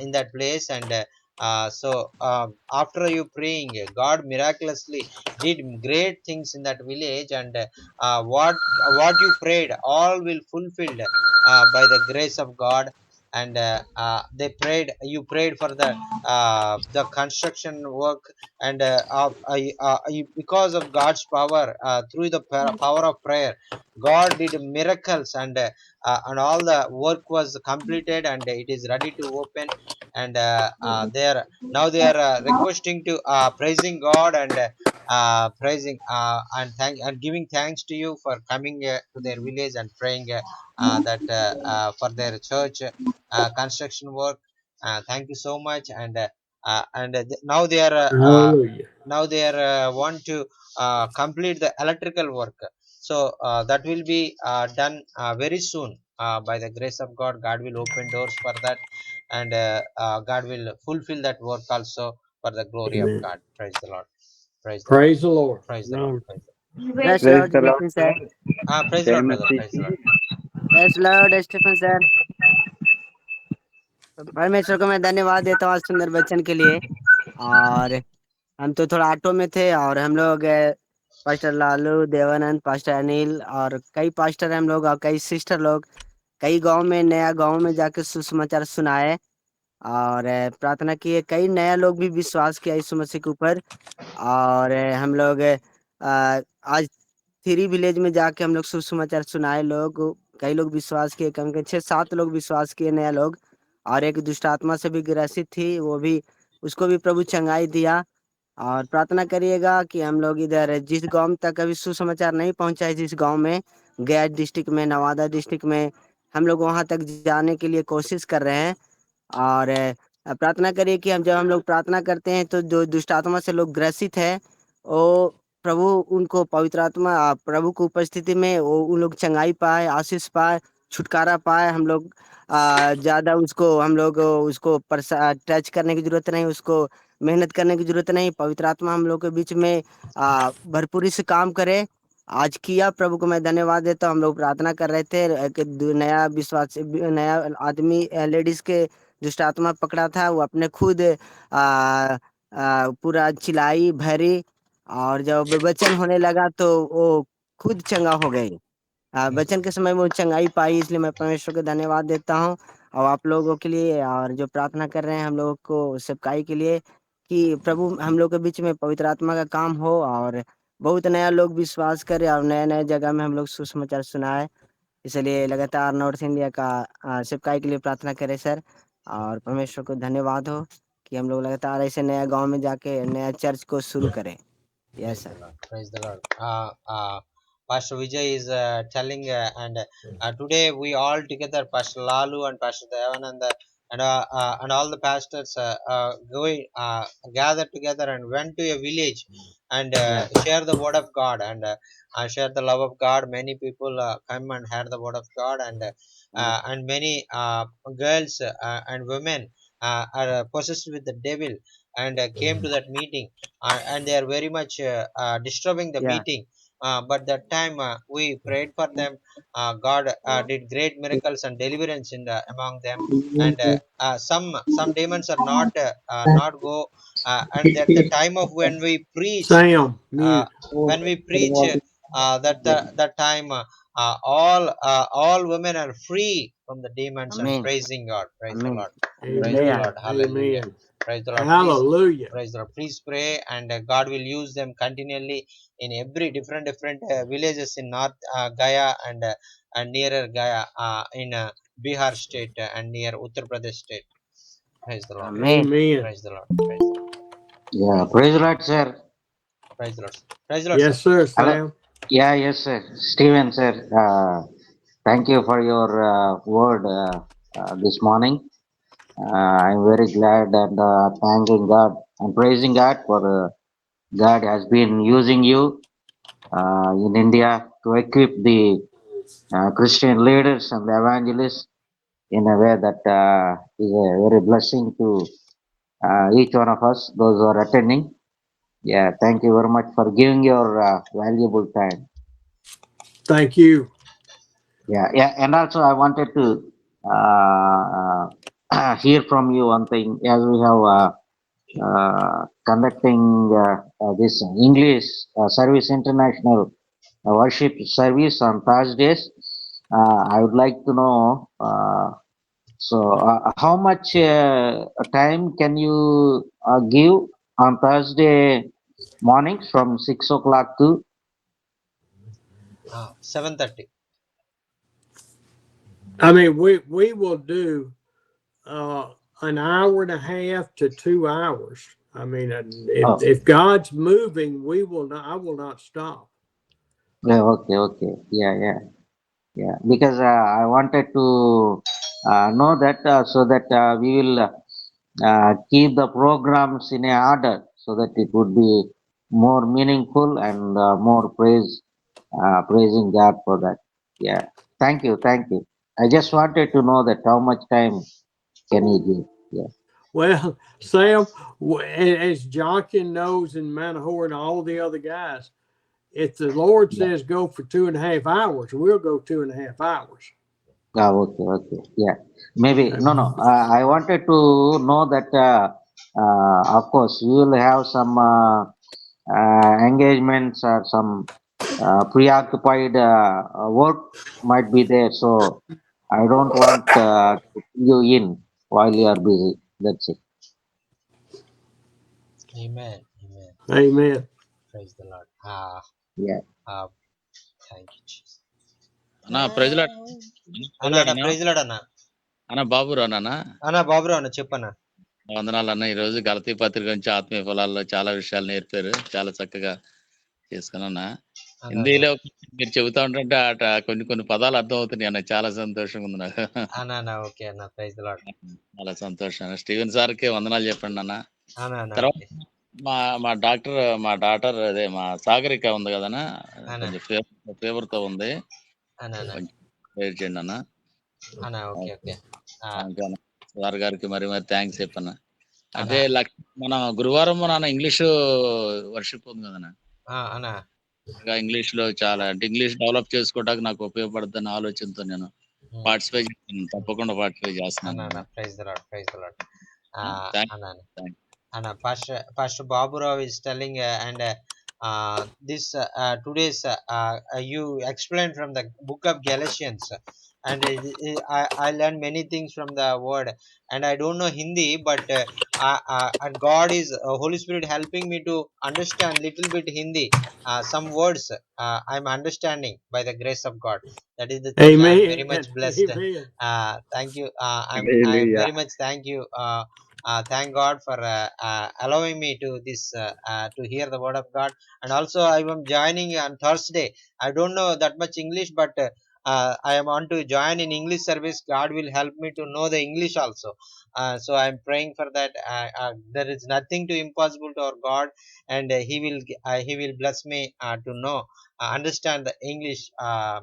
in that place, and After you praying, God miraculously did great things in that village, and what you prayed all will fulfilled by the grace of God. And they prayed, you prayed for the construction work, and because of God's power, through the power of prayer, God did miracles, and all the work was completed, and it is ready to open. And they are requesting to praising God, and praising and giving thanks to you for coming to their village and praying that for their church construction work. Thank you so much. Now they are Hallelujah. want to complete the electrical work. So that will be done very soon. By the grace of God, God will open doors for that, and God will fulfill that work also for the glory of Amen. God. Praise the Lord. Praise the Lord. Praise the Lord. Praise the Lord. Amen. Praise the Praise the Praise Lord, the Lord. Stephen sir. Lord. Praise the जय Lord, brother. Masih Praise the Lord. Praise the Lord, Stephen sir. परमेश्वर को मैं धन्यवाद देता हूँ आज सुंदर वचन के लिए। और हम तो थोड़ा ऑटो में थे, और हम लोग पास्टर लालू, देवानंद, पास्टर अनिल और कई पास्टर हम लोग और कई सिस्टर लोग कई गांव में, नया गांव में जाके सुसमाचार सुनाए, और प्रार्थना किए। कई नया लोग भी विश्वास किया यीशु मसीह के ऊपर। और हम लोग आज 3 विलेज में जाके हम लोग सुसमाचार सुनाए। कई लोग विश्वास किए, कम के 6-7 लोग विश्वास किए, नया लोग। और एक दुष्ट आत्मा से भी ग्रसित थी, उसको भी प्रभु चंगाई दिया। और प्रार्थना करिएगा कि हम लोग इधर जिस गांव तक अभी सुसमाचार नहीं पहुंचा है, जिस गांव में गया डिस्ट्रिक्ट में, नवादा डिस्ट्रिक्ट में, हम लोग वहां तक जाने के लिए कोशिश कर रहे हैं। और प्रार्थना करिए कि जब हम लोग प्रार्थना करते हैं तो जो दुष्ट आत्मा से लोग ग्रसित है, वो प्रभु उनको पवित्र आत्मा प्रभु की उपस्थिति में वो उन लोग चंगाई पाए, आशीष पाए, छुटकारा पाए। ज्यादा हम लोग उसको टच करने की जरूरत नहीं, उसको मेहनत करने की जरूरत नहीं। पवित्र आत्मा हम लोग के बीच में भरपूरी से काम करे। आज किया, प्रभु को मैं धन्यवाद देता हूँ। हम लोग प्रार्थना कर रहे थे, नया विश्वास, नया आदमी, लेडीज के दुष्ट आत्मा पकड़ा था, वो अपने खुद पूरा चिल्लाई भरी, और जब वचन होने लगा तो वो खुद चंगा हो गई। वचन के समय में वो चंगाई पाई, इसलिए मैं परमेश्वर को धन्यवाद देता हूँ। और आप लोगों के लिए, और जो प्रार्थना कर रहे हैं हम लोगों को सेवकाई के लिए, कि प्रभु हम लोग के बीच में पवित्र आत्मा का काम हो, और बहुत नया लोग विश्वास करे, और नए नए जगह में हम लोग सुसमाचार सुनाए। इसलिए लगातार नॉर्थ इंडिया का सेवकाई के लिए प्रार्थना करें सर। और परमेश्वर को धन्यवाद हो कि हम लोग लगातार ऐसे नया गांव में जाके नया चर्च को शुरू करें। Yes Praise the sir. Lord. Praise the Lord. Pastor Vijay is telling, and today we all together, Pastor Lalu and Pastor Devananda, and all the pastors going gathered together and went to a village, and share the word of God, and share the love of God. Many people come and heard the word of God, and many girls and women are possessed with the devil, and came to that meeting, and they are very much disturbing the या meeting. But that time we prayed for them. God did great miracles and deliverance among them, and some demons are not go. And at the time of Sam, uh, mute. when we preach, that time all women are free from the demons and आमीन, praising God. Praise the आमीन, Lord. Praise the hallelujah. Amen. Lord. Hallelujah. Amen. Praise the Lord. Please. Hallelujah. Praise the Lord. Please pray, and God will use them continually in every different villages in North Gaya, and nearer Gaya, in Bihar state, and near Uttar Pradesh state. Praise the Lord. आमीन। Amen. Praise the Lord. Praise the Lord. Yeah, praise the Lord, sir. Praise the Lord. Praise the Lord, sir. Yes, sir, Hello. Sam. Yeah, yes, sir. Stephen, sir. Thank you for your word this morning. I'm very glad and thanking God and praising God for God has been using you in India to equip the Christian leaders and the evangelists in a way that is a very blessing to each one of us, those who are attending. Yeah, thank you very much for giving your valuable time. Thank you. Yeah, and also I wanted to hear from you one thing. As we have conducting this English Service International worship service on Thursdays. I would like to know, how much time can you give on Thursday mornings from 6 o'clock to 7:30. I mean, we will do an hour and a half to 2 hours. I mean, Oh. if God's moving, we will not. I will not stop. Yeah, okay. Yeah. Because I wanted to know that so that we will keep the programs in a order so that it would be more meaningful and more praising God for that. Yeah. Thank you. I just wanted to know that how much time can you give? Yeah. Well, Sam, as Jonkin knows and Manahor and all the other guys, if the Lord Yeah. says go for 2.5 hours, we'll go 2.5 hours. Okay. Yeah. Maybe, Okay. no. I wanted to know that, of course, you will have some engagements or some preoccupied work might be there. So I don't want to you in while you are busy. That's it. Amen. Amen. Praise the Lord. Yeah. Thank you, Jesus. అన్నా praise lord అన్న praise lord అన్న. అన్న బాబు రానా అన్న బాబురావు అన్న చెప్పన్న. వందనాలు అన్న. ఈ రోజు గలతీ పత్రిక నుంచి ఆత్మీయ ఫలాల్లో చాలా విషయాలు నేర్పారు. చాలా చక్కగా చేసుకున్నా. హిందీలో మీరు చెబుతా ఉంటుంటే కొన్ని పదాలు అర్థం అవుతున్నాయి అన్న. చాలా సంతోషంగా ఉంది నాకు. అన్న ఓకే అన్న. Praise the lord. చాలా సంతోషం. స్టీవెన్ సార్కి వందనాలు చెప్పండి అన్న. అన్న తర్వాత మా డాటర్ అదే మా సాగరిక ఉంది కదన్నా, కొంచెం ఫీవర్ తో ఉంది. కొంచెం ప్రేర్ చేయండి అన్న. ఓకే. సార్ గారికి మరి థ్యాంక్స్ చెప్పన్న. అంటే మన గురువారం నాన్న ఇంగ్లీష్ వర్షిప్ ఉంది కదన్నా, ఇంగ్లీష్ లో చాలా అంటే ఇంగ్లీష్ డెవలప్ చేసుకోవడానికి నాకు ఉపయోగపడుతున్న ఆలోచనతో నేను పార్టిసిపేట్ చేస్తాను. తప్పకుండా పార్టిసిపేట్ చేస్తున్నాను. Praise the lord. Pastor Babu Rao is telling this today's you explained from the book of Galatians, and I learned many things from the word, and I don't know Hindi, but and God is Holy Spirit helping me to understand little bit Hindi. Some words I'm understanding by the grace of God. That is the thing. Amen. I'm very much blessed. Amen. Thank you. I'm very much thank you. Thank God for allowing me to this to hear the word of God. And also I am joining on Thursday. I don't know that much English, but I am on to join in English service. God will help me to know the English also. So I'm praying for that. There is nothing too impossible to our God, and he will bless me to know understand the English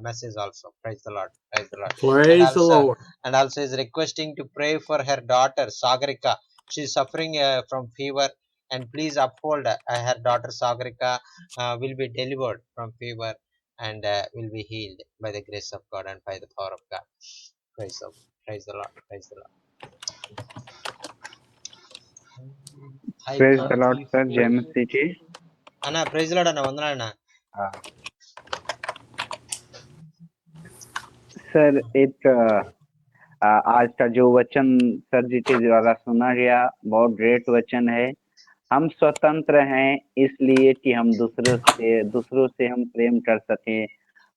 message also. Praise the Lord. Praise the Lord. And also is requesting to pray for her daughter Sagarika. She is suffering from fever, and please uphold her daughter Sagarika will be delivered from fever and will be healed by the grace of God and by the power of God. Praise the Lord. Praise the Lord, sir. Jai Masihi ji. Anna, praise the Lord Anna, vandana Anna. Sir एक आज का जो वचन sir जी के द्वारा सुना गया बहुत ग्रेट वचन है। हम स्वतंत्र हैं इसलिए कि हम दूसरों से हम प्रेम कर सकें।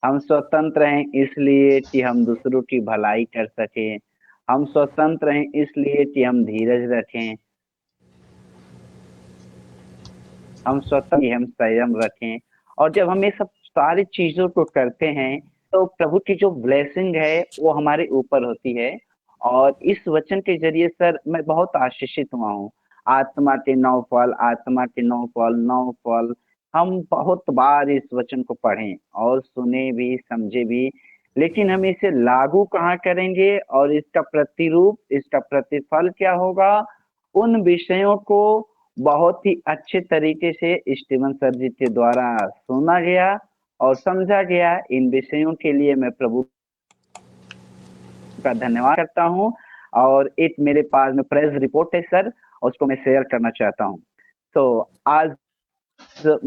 हम स्वतंत्र हैं इसलिए कि हम दूसरों की भलाई कर सकें। हम स्वतंत्र हैं इसलिए कि हम धीरज रखें। हम स्वतंत्र हम संयम रखें। और जब हम ये सब सारी चीजों को करते हैं तो प्रभु की जो ब्लेसिंग है वो हमारे ऊपर होती है। और इस वचन के जरिए सर मैं बहुत आशीषित हुआ हूँ। आत्मा के 9 फल हम बहुत बार इस वचन को पढ़ें और सुने भी समझे भी, लेकिन हम इसे लागू कहाँ करेंगे और इसका प्रतिरूप इसका प्रतिफल क्या होगा, उन विषयों को बहुत ही अच्छे तरीके से स्टीवन सर जी के द्वारा सुना गया और समझा गया। इन विषयों के लिए मैं प्रभु का धन्यवाद करता हूं। और एक मेरे पास में प्रेस रिपोर्ट है सर, उसको मैं शेयर करना चाहता हूँ। तो आज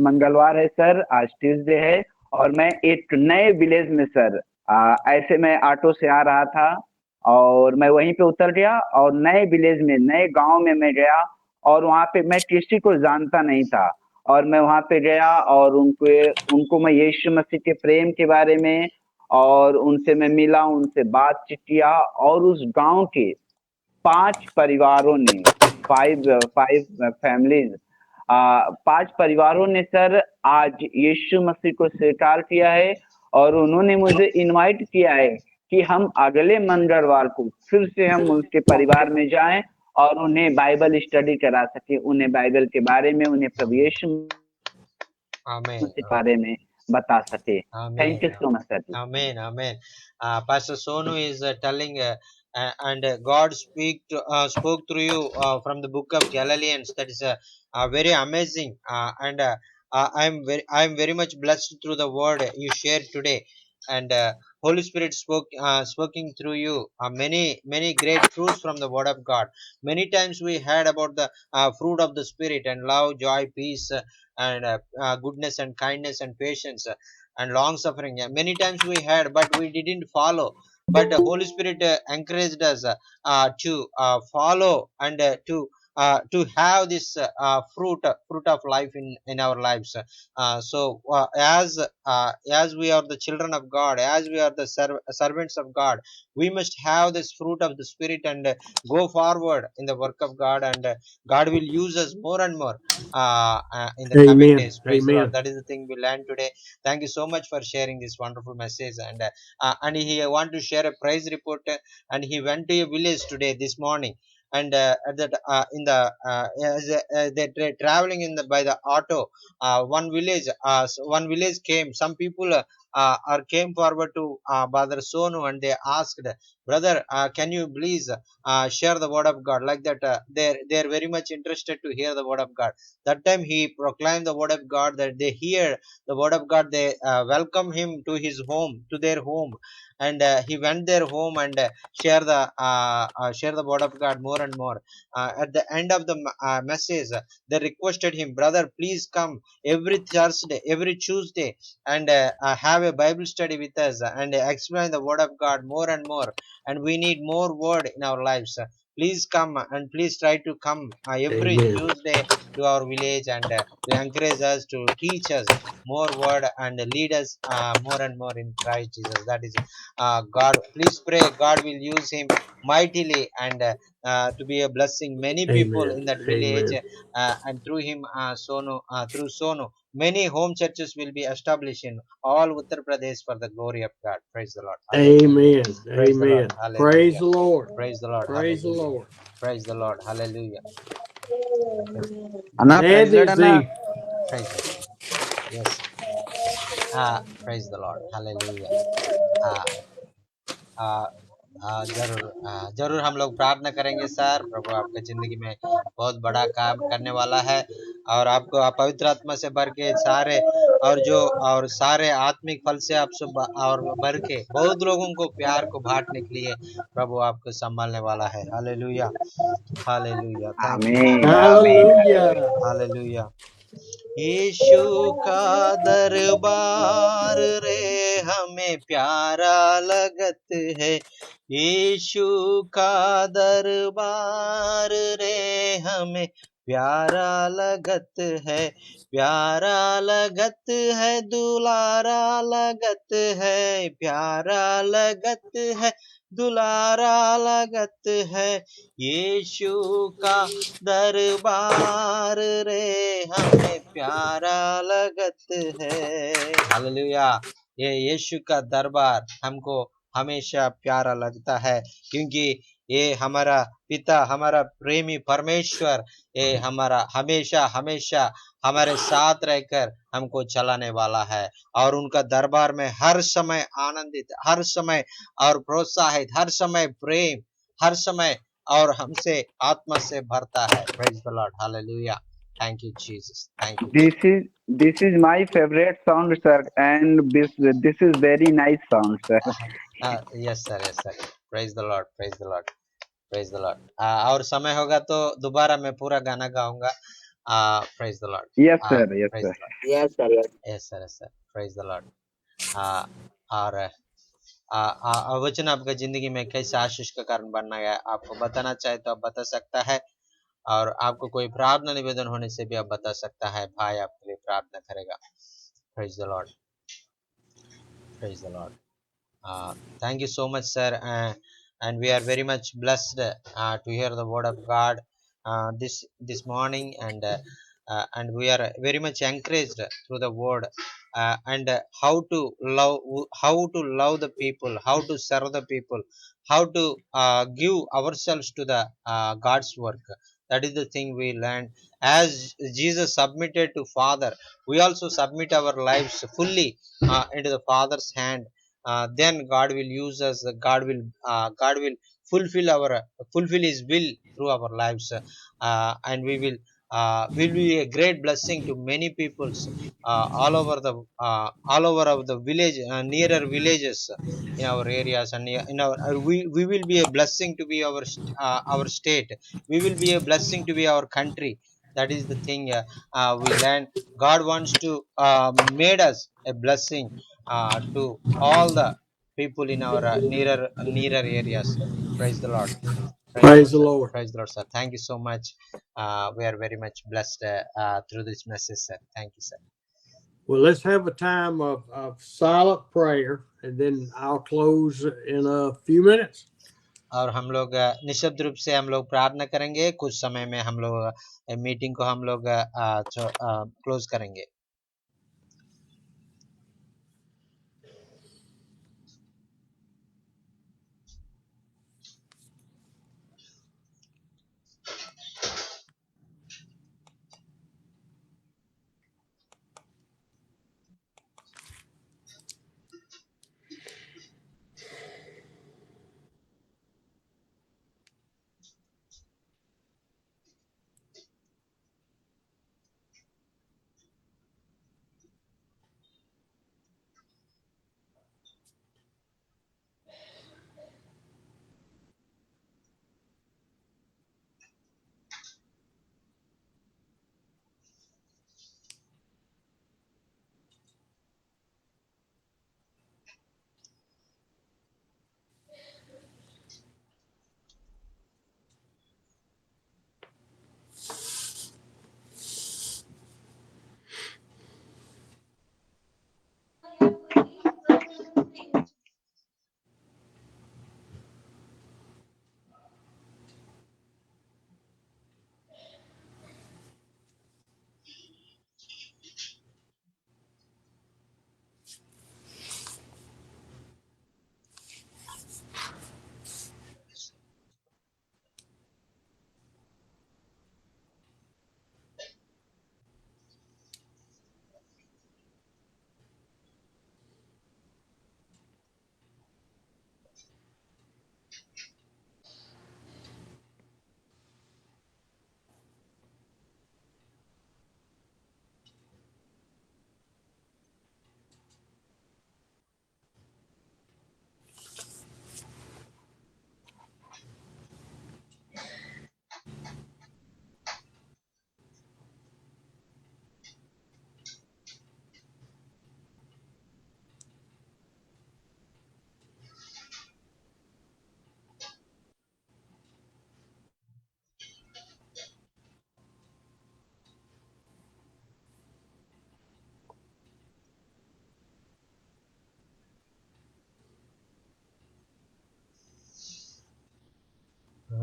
मंगलवार है सर, आज ट्यूसडे है, और मैं एक नए विलेज में सर, ऐसे मैं ऑटो से आ रहा था और मैं वहीं पे उतर गया और नए विलेज में, नए गांव में मैं गया, और वहां पे मैं किसी को जानता नहीं था, और मैं वहां पे गया और उनको मैं यीशु मसीह के प्रेम के बारे में, और उनसे मैं मिला, उनसे बातचीत किया, और उस गांव के 5 परिवारों ने, 5 फैमिलीज, 5 परिवारों ने सर आज यीशु मसीह को स्वीकार किया है, और उन्होंने मुझे इनवाइट किया है कि हम अगले मंगलवार को फिर से हम उसके परिवार में जाएं और उन्हें बाइबल स्टडी करा सके, उन्हें बाइबल के बारे में, उन्हें प्रभु यीशु Amen. मसीह के बारे में बता सके। Thank you Amen. So much sir ji. Amen. Amen. Pastor Sonu is telling, and God spoke through you from the book of Galileans. That is very amazing. And I'm very much blessed through the word you shared today. And Holy Spirit speaking through you many great truths from the Word of God. Many times we heard about the fruit of the Spirit and love, joy, peace, and goodness and kindness and patience, and long suffering. Yeah, many times we had, but we didn't follow. But the Holy Spirit encouraged us to follow, and to have this fruit of life in our lives. As we are the children of God, as we are the servants of God, we must have this fruit of the Spirit, and go forward in the work of God, and God will use us more and more in the coming Amen. days. Praise the Lord. Amen. That is the thing we learned today. Thank you so much for sharing this wonderful message. And he want to share a praise report. And he went to a village today, this morning, and at that in the as they traveling in the by the auto, one village came, some people are came forward to Brother Sonu, and they asked, brother, can you please share the word of God, like that. They're very much interested to hear the word of God. That time he proclaimed the word of God, that they hear the word of God. They welcome him to his home, to their home, and he went their home, and share the word of God more and more. At the end of the message, they requested him, brother, please come every Thursday, every Tuesday, and have a Bible study with us, and explain the word of God more and more. And we need more word in our lives. Please come, and please try to come every Amen. Tuesday to our village, and to encourage us, to teach us more word, and lead us more and more in Christ Jesus. That is God. Please pray God will use him mightily, and to be a blessing many people Amen. in that village, Amen. and through him, through Sonu, many home churches will be established in all Uttar Pradesh for the glory of God. Praise the Lord. Hallelujah. Amen. Praise the Lord. Amen. Praise Hallelujah. the Lord. Praise the Lord. Praise the Hallelujah. Lord. Praise the Lord. Hallelujah. Anna That praise Lord is Anna. the Praise the Lord. Yes. Praise the Lord. Hallelujah. Ah, जरूर हम लोग प्रार्थना करेंगे sir. प्रभु आपके जिंदगी में बहुत बड़ा काम करने वाला है, और आपको पवित्र आत्मा से भर के सारे और सारे आत्मिक फल से आप सब और भर के बहुत लोगों को प्यार को बांटने के लिए प्रभु आपको संभालने वाला है। Hallelujah, hallelujah. थैंक यू आमीन जीसस, आमीन hallelujah. हालेलुया। हालेलुया। यीशु का दरबार रे हमें प्यारा लगत है, यीशु का दरबार रे हमें प्यारा लगत है, प्यारा लगत है, दुलारा लगत है, प्यारा लगत है, दुलारा लगत है, यीशु का दरबार रे हमें प्यारा लगत है। हालेलुया। ये यीशु का दरबार हमको हमेशा प्यारा लगता है, क्योंकि ये हमारा पिता, हमारा प्रेमी परमेश्वर, ये हमारा हमेशा हमेशा हमारे साथ रहकर हमको चलाने वाला है, और उनका दरबार में हर समय आनंदित, हर समय और प्रोत्साहित, हर समय प्रेम, हर समय और हमसे आत्मा से भरता है। Praise the Lord, hallelujah. Thank you Jesus, thank you This is my favorite song, sir, and this is very nice song, sir. Yes sir, yes sir. Praise the Lord, praise the Lord. Praise the Lord. और समय होगा तो दोबारा मैं पूरा गाना गाऊंगा। Praise the Lord. Yes sir, yes praise sir. The Lord. Yes sir, yes. Yes sir, yes sir, praise the Lord. और वचन आपका जिंदगी में कैसे आशीष का कारण बनना है, आपको बताना चाहे तो आप बता सकता है, और आपको कोई प्रार्थना निवेदन होने से भी आप बता सकता है। भाई आपके लिए प्रार्थना करेगा। Praise the Lord, praise the Lord. Thank you so much, sir. And we are very much blessed to hear the word of God this morning, and we are very much encouraged through the word, and how to love the people, how to serve the people, how to give ourselves to the God's work. That is the thing we learned. As Jesus submitted to Father, we also submit our lives fully into the Father's hand. Then God will use us. God will fulfill His will through our lives, and we will be a great blessing to many peoples all over of the village, nearer villages in our areas, and in our we will be a blessing to be our state. We will be a blessing to be our country. That is the thing we learn. God wants to made us a blessing to all the people in our nearer areas. Praise the Lord. Praise the Praise Lord, the sir. Lord. Praise the Lord, sir. Thank you so much. We are very much blessed through this message, sir. Thank you, sir. Well, let's have a time of silent prayer, and then I'll close in a few minutes. और हम लोग निशब्द रूप से हम लोग प्रार्थना करेंगे। कुछ समय में हम लोग मीटिंग को हम लोग क्लोज करेंगे।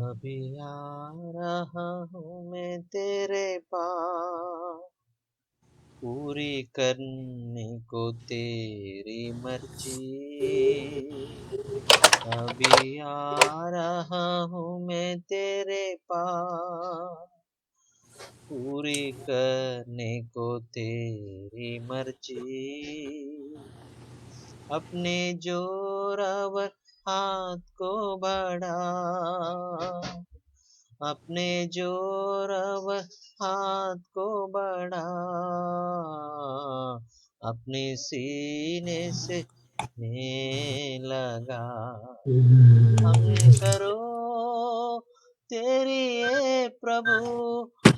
अभी आ रहा हूँ मैं तेरे पास, पूरी करने को तेरी मर्जी। अभी आ रहा हूँ मैं तेरे पास, पूरी करने को तेरी मर्जी। अपने जोरावर हाथ को बढ़ा, अपने जोरावर हाथ को बढ़ा, अपने सीने से लगा। हम करो तेरी ये प्रभु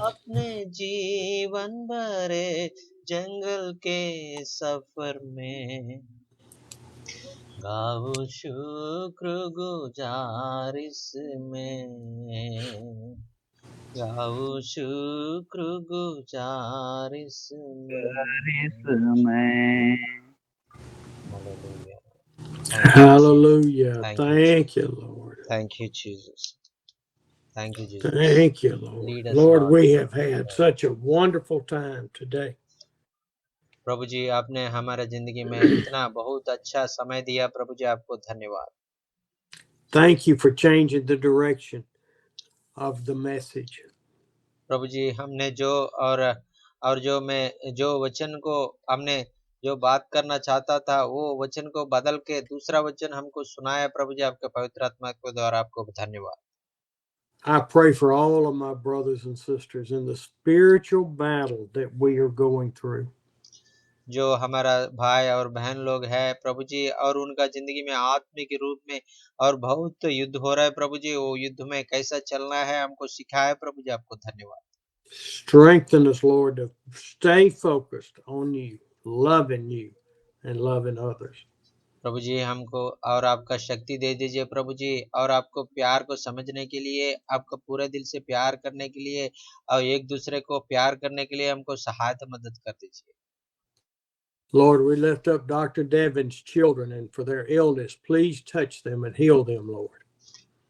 अपने जीवन भरे जंगल के सफर में, गाओ शुक्रगुजार इसमें, गाओ शुक्रगुजार इसमें। इसमें Hallelujah. Hallelujah. Thank you, Thank you, Lord. thank you, Jesus. Thank you, Jesus. Thank you, Lord. Lead us, Lord, Lord. we have had such a wonderful time today. प्रभु जी, आपने हमारे जिंदगी में इतना बहुत अच्छा समय दिया। प्रभु जी, आपको धन्यवाद। Thank you for changing the direction of the message. प्रभु जी, हमने जो वचन को हमने जो बात करना चाहता था, वो वचन को बदल के दूसरा वचन हमको सुनाया। प्रभु जी, आपके पवित्र आत्मा के द्वारा आपको धन्यवाद। I pray for all of my brothers and sisters in the spiritual battle that we are going through. जो हमारा भाई और बहन लोग हैं प्रभु जी, और उनका जिंदगी में आत्मिक रूप में और बहुत युद्ध हो रहा है प्रभु जी, वो युद्ध में कैसा चलना है हमको सिखाया। प्रभु जी, आपको धन्यवाद। Strengthen us, Lord, to stay focused on you, loving you, and loving others. प्रभु जी, हमको और आपका शक्ति दे दीजिए प्रभु जी, और आपको प्यार को समझने के लिए, आपको पूरे दिल से प्यार करने के लिए और एक दूसरे को प्यार करने के लिए हमको सहायता मदद कर दीजिए। Lord, we lift up Dr. Devin's children and for their illness. Please touch them and heal them, Lord.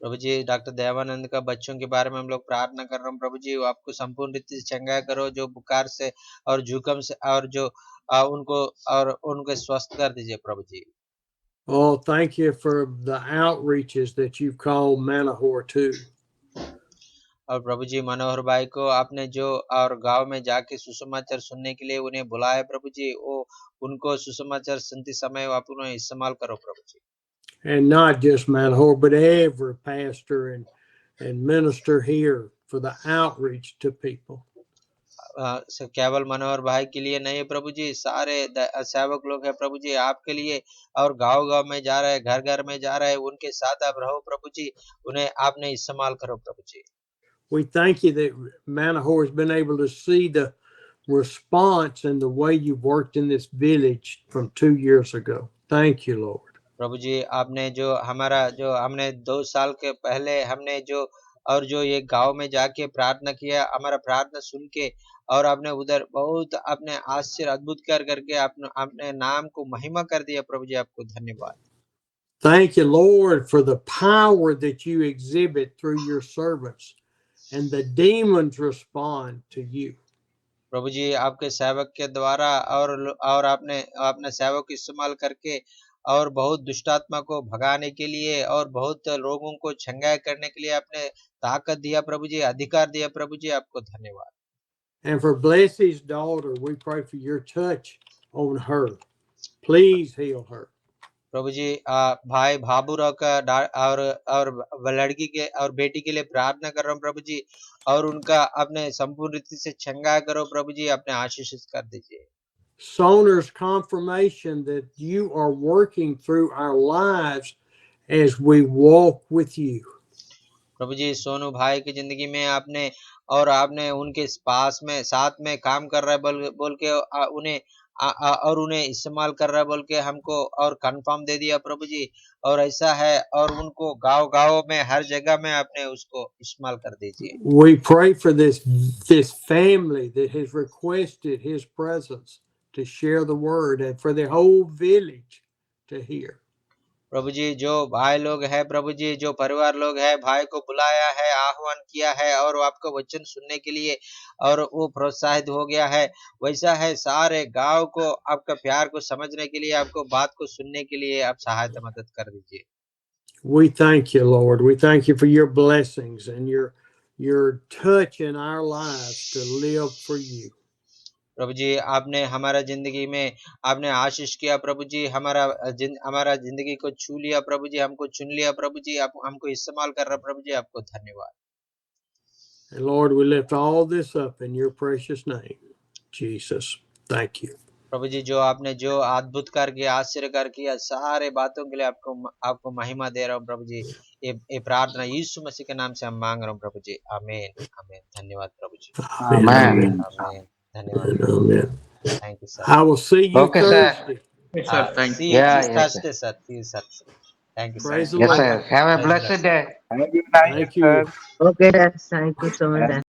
प्रभु जी, डॉक्टर देवानंद का बच्चों के बारे में हम लोग प्रार्थना कर रहे हैं प्रभु जी, वो आपको संपूर्ण रीति से चंगा करो, जो बुखार से और जुकाम से और जो उनको स्वस्थ कर दीजिए प्रभु जी। Oh, thank you for the outreaches that you've called Manahor to. और प्रभु जी, मनोहर भाई को आपने जो और गांव में जाके सुसमाचार सुनने के लिए उन्हें बुलाया प्रभु जी, वो उनको सुसमाचार सुनते समय आप उन्हें इस्तेमाल करो प्रभु जी। And not just Manahor, but every pastor and minister here for the outreach to people. केवल मनोहर भाई के लिए नहीं प्रभु जी, सारे सेवक लोग हैं प्रभु जी आपके लिए, और गांव गांव में जा रहे, घर घर में जा रहे, उनके साथ आप रहो प्रभु जी, उन्हें आपने इस्तेमाल करो प्रभु जी। We thank you that Manahor has been able to see the response and the way you worked in this village from 2 years ago. Thank you, Lord. प्रभु जी, आपने जो हमने 2 साल के पहले हमने जो ये गांव में जाके प्रार्थना किया, हमारा प्रार्थना सुन के, और आपने उधर बहुत आपने आश्चर्य अद्भुत करके आपने नाम को महिमा कर दिया प्रभु जी, आपको धन्यवाद। Thank you, Lord, for the power that you exhibit through your servants, and the demons respond to you. प्रभु जी, आपके सेवक के द्वारा और आपने सेवक को इस्तेमाल करके और बहुत दुष्टात्मा को भगाने के लिए और बहुत लोगों को चंगाई करने के लिए आपने ताकत दिया प्रभु जी, अधिकार दिया प्रभु जी, आपको धन्यवाद। And for Blessie's daughter, we pray for your touch on her. Please heal her. प्रभु जी, भाई भाबूराव का और लड़की के और बेटी के लिए प्रार्थना कर रहा हूँ प्रभु जी, और उनका अपने संपूर्ण रीति से चंगा करो प्रभु जी, अपने आशीषित कर दीजिए। Soner's confirmation that you are working through our lives as we walk with you. प्रभु जी, सोनू भाई की जिंदगी में आपने उनके पास में साथ में काम कर रहा है बोल के उन्हें इस्तेमाल कर रहा है बोल के हमको और कंफर्म दे दिया प्रभु जी, और ऐसा है, और उनको गांव में हर जगह में आपने उसको इस्तेमाल कर दीजिए। We pray for this family that has requested his presence to share the word and for the whole village to hear. प्रभु जी, जो भाई लोग हैं प्रभु जी, जो परिवार लोग हैं, भाई को बुलाया है, आह्वान किया है और आपका वचन सुनने के लिए, और वो प्रोत्साहित हो गया है, वैसा है सारे गांव को आपका प्यार को समझने के लिए, आपको बात को सुनने के लिए आप सहायता मदद कर दीजिए। We thank you, Lord. We thank you for your blessings and your touch in our lives to live for you. प्रभु जी, आपने हमारा जिंदगी में आपने आशीष किया प्रभु जी, हमारा जिंदगी को छू लिया प्रभु जी, हमको चुन लिया प्रभु जी, आप हमको इस्तेमाल कर रहे प्रभु जी, आपको धन्यवाद। And Lord, we lift all this up in your precious name, Jesus. Thank you. प्रभु जी जो आपने जो अद्भुत कर किया, आश्चर्य कर किया, सारे बातों के लिए आपको महिमा दे रहा हूँ प्रभु जी। ये प्रार्थना यीशु मसीह के नाम से हम मांग रहे हूँ प्रभु जी। आमीन आमीन। धन्यवाद प्रभु जी। Amen. आमीन। धन्यवाद। Amen. Thank you sir. I will see you Okay, sir. Thursday. Yes, sir. Thank you. See you Yeah, yes, sir. Thursday sir. See you sir. Thank you sir. Praise the Yes, Lord. sir. Have a Praise the Lord, blessed sir. day. Have a good night, Thank sir. you. Okay, thank you so much.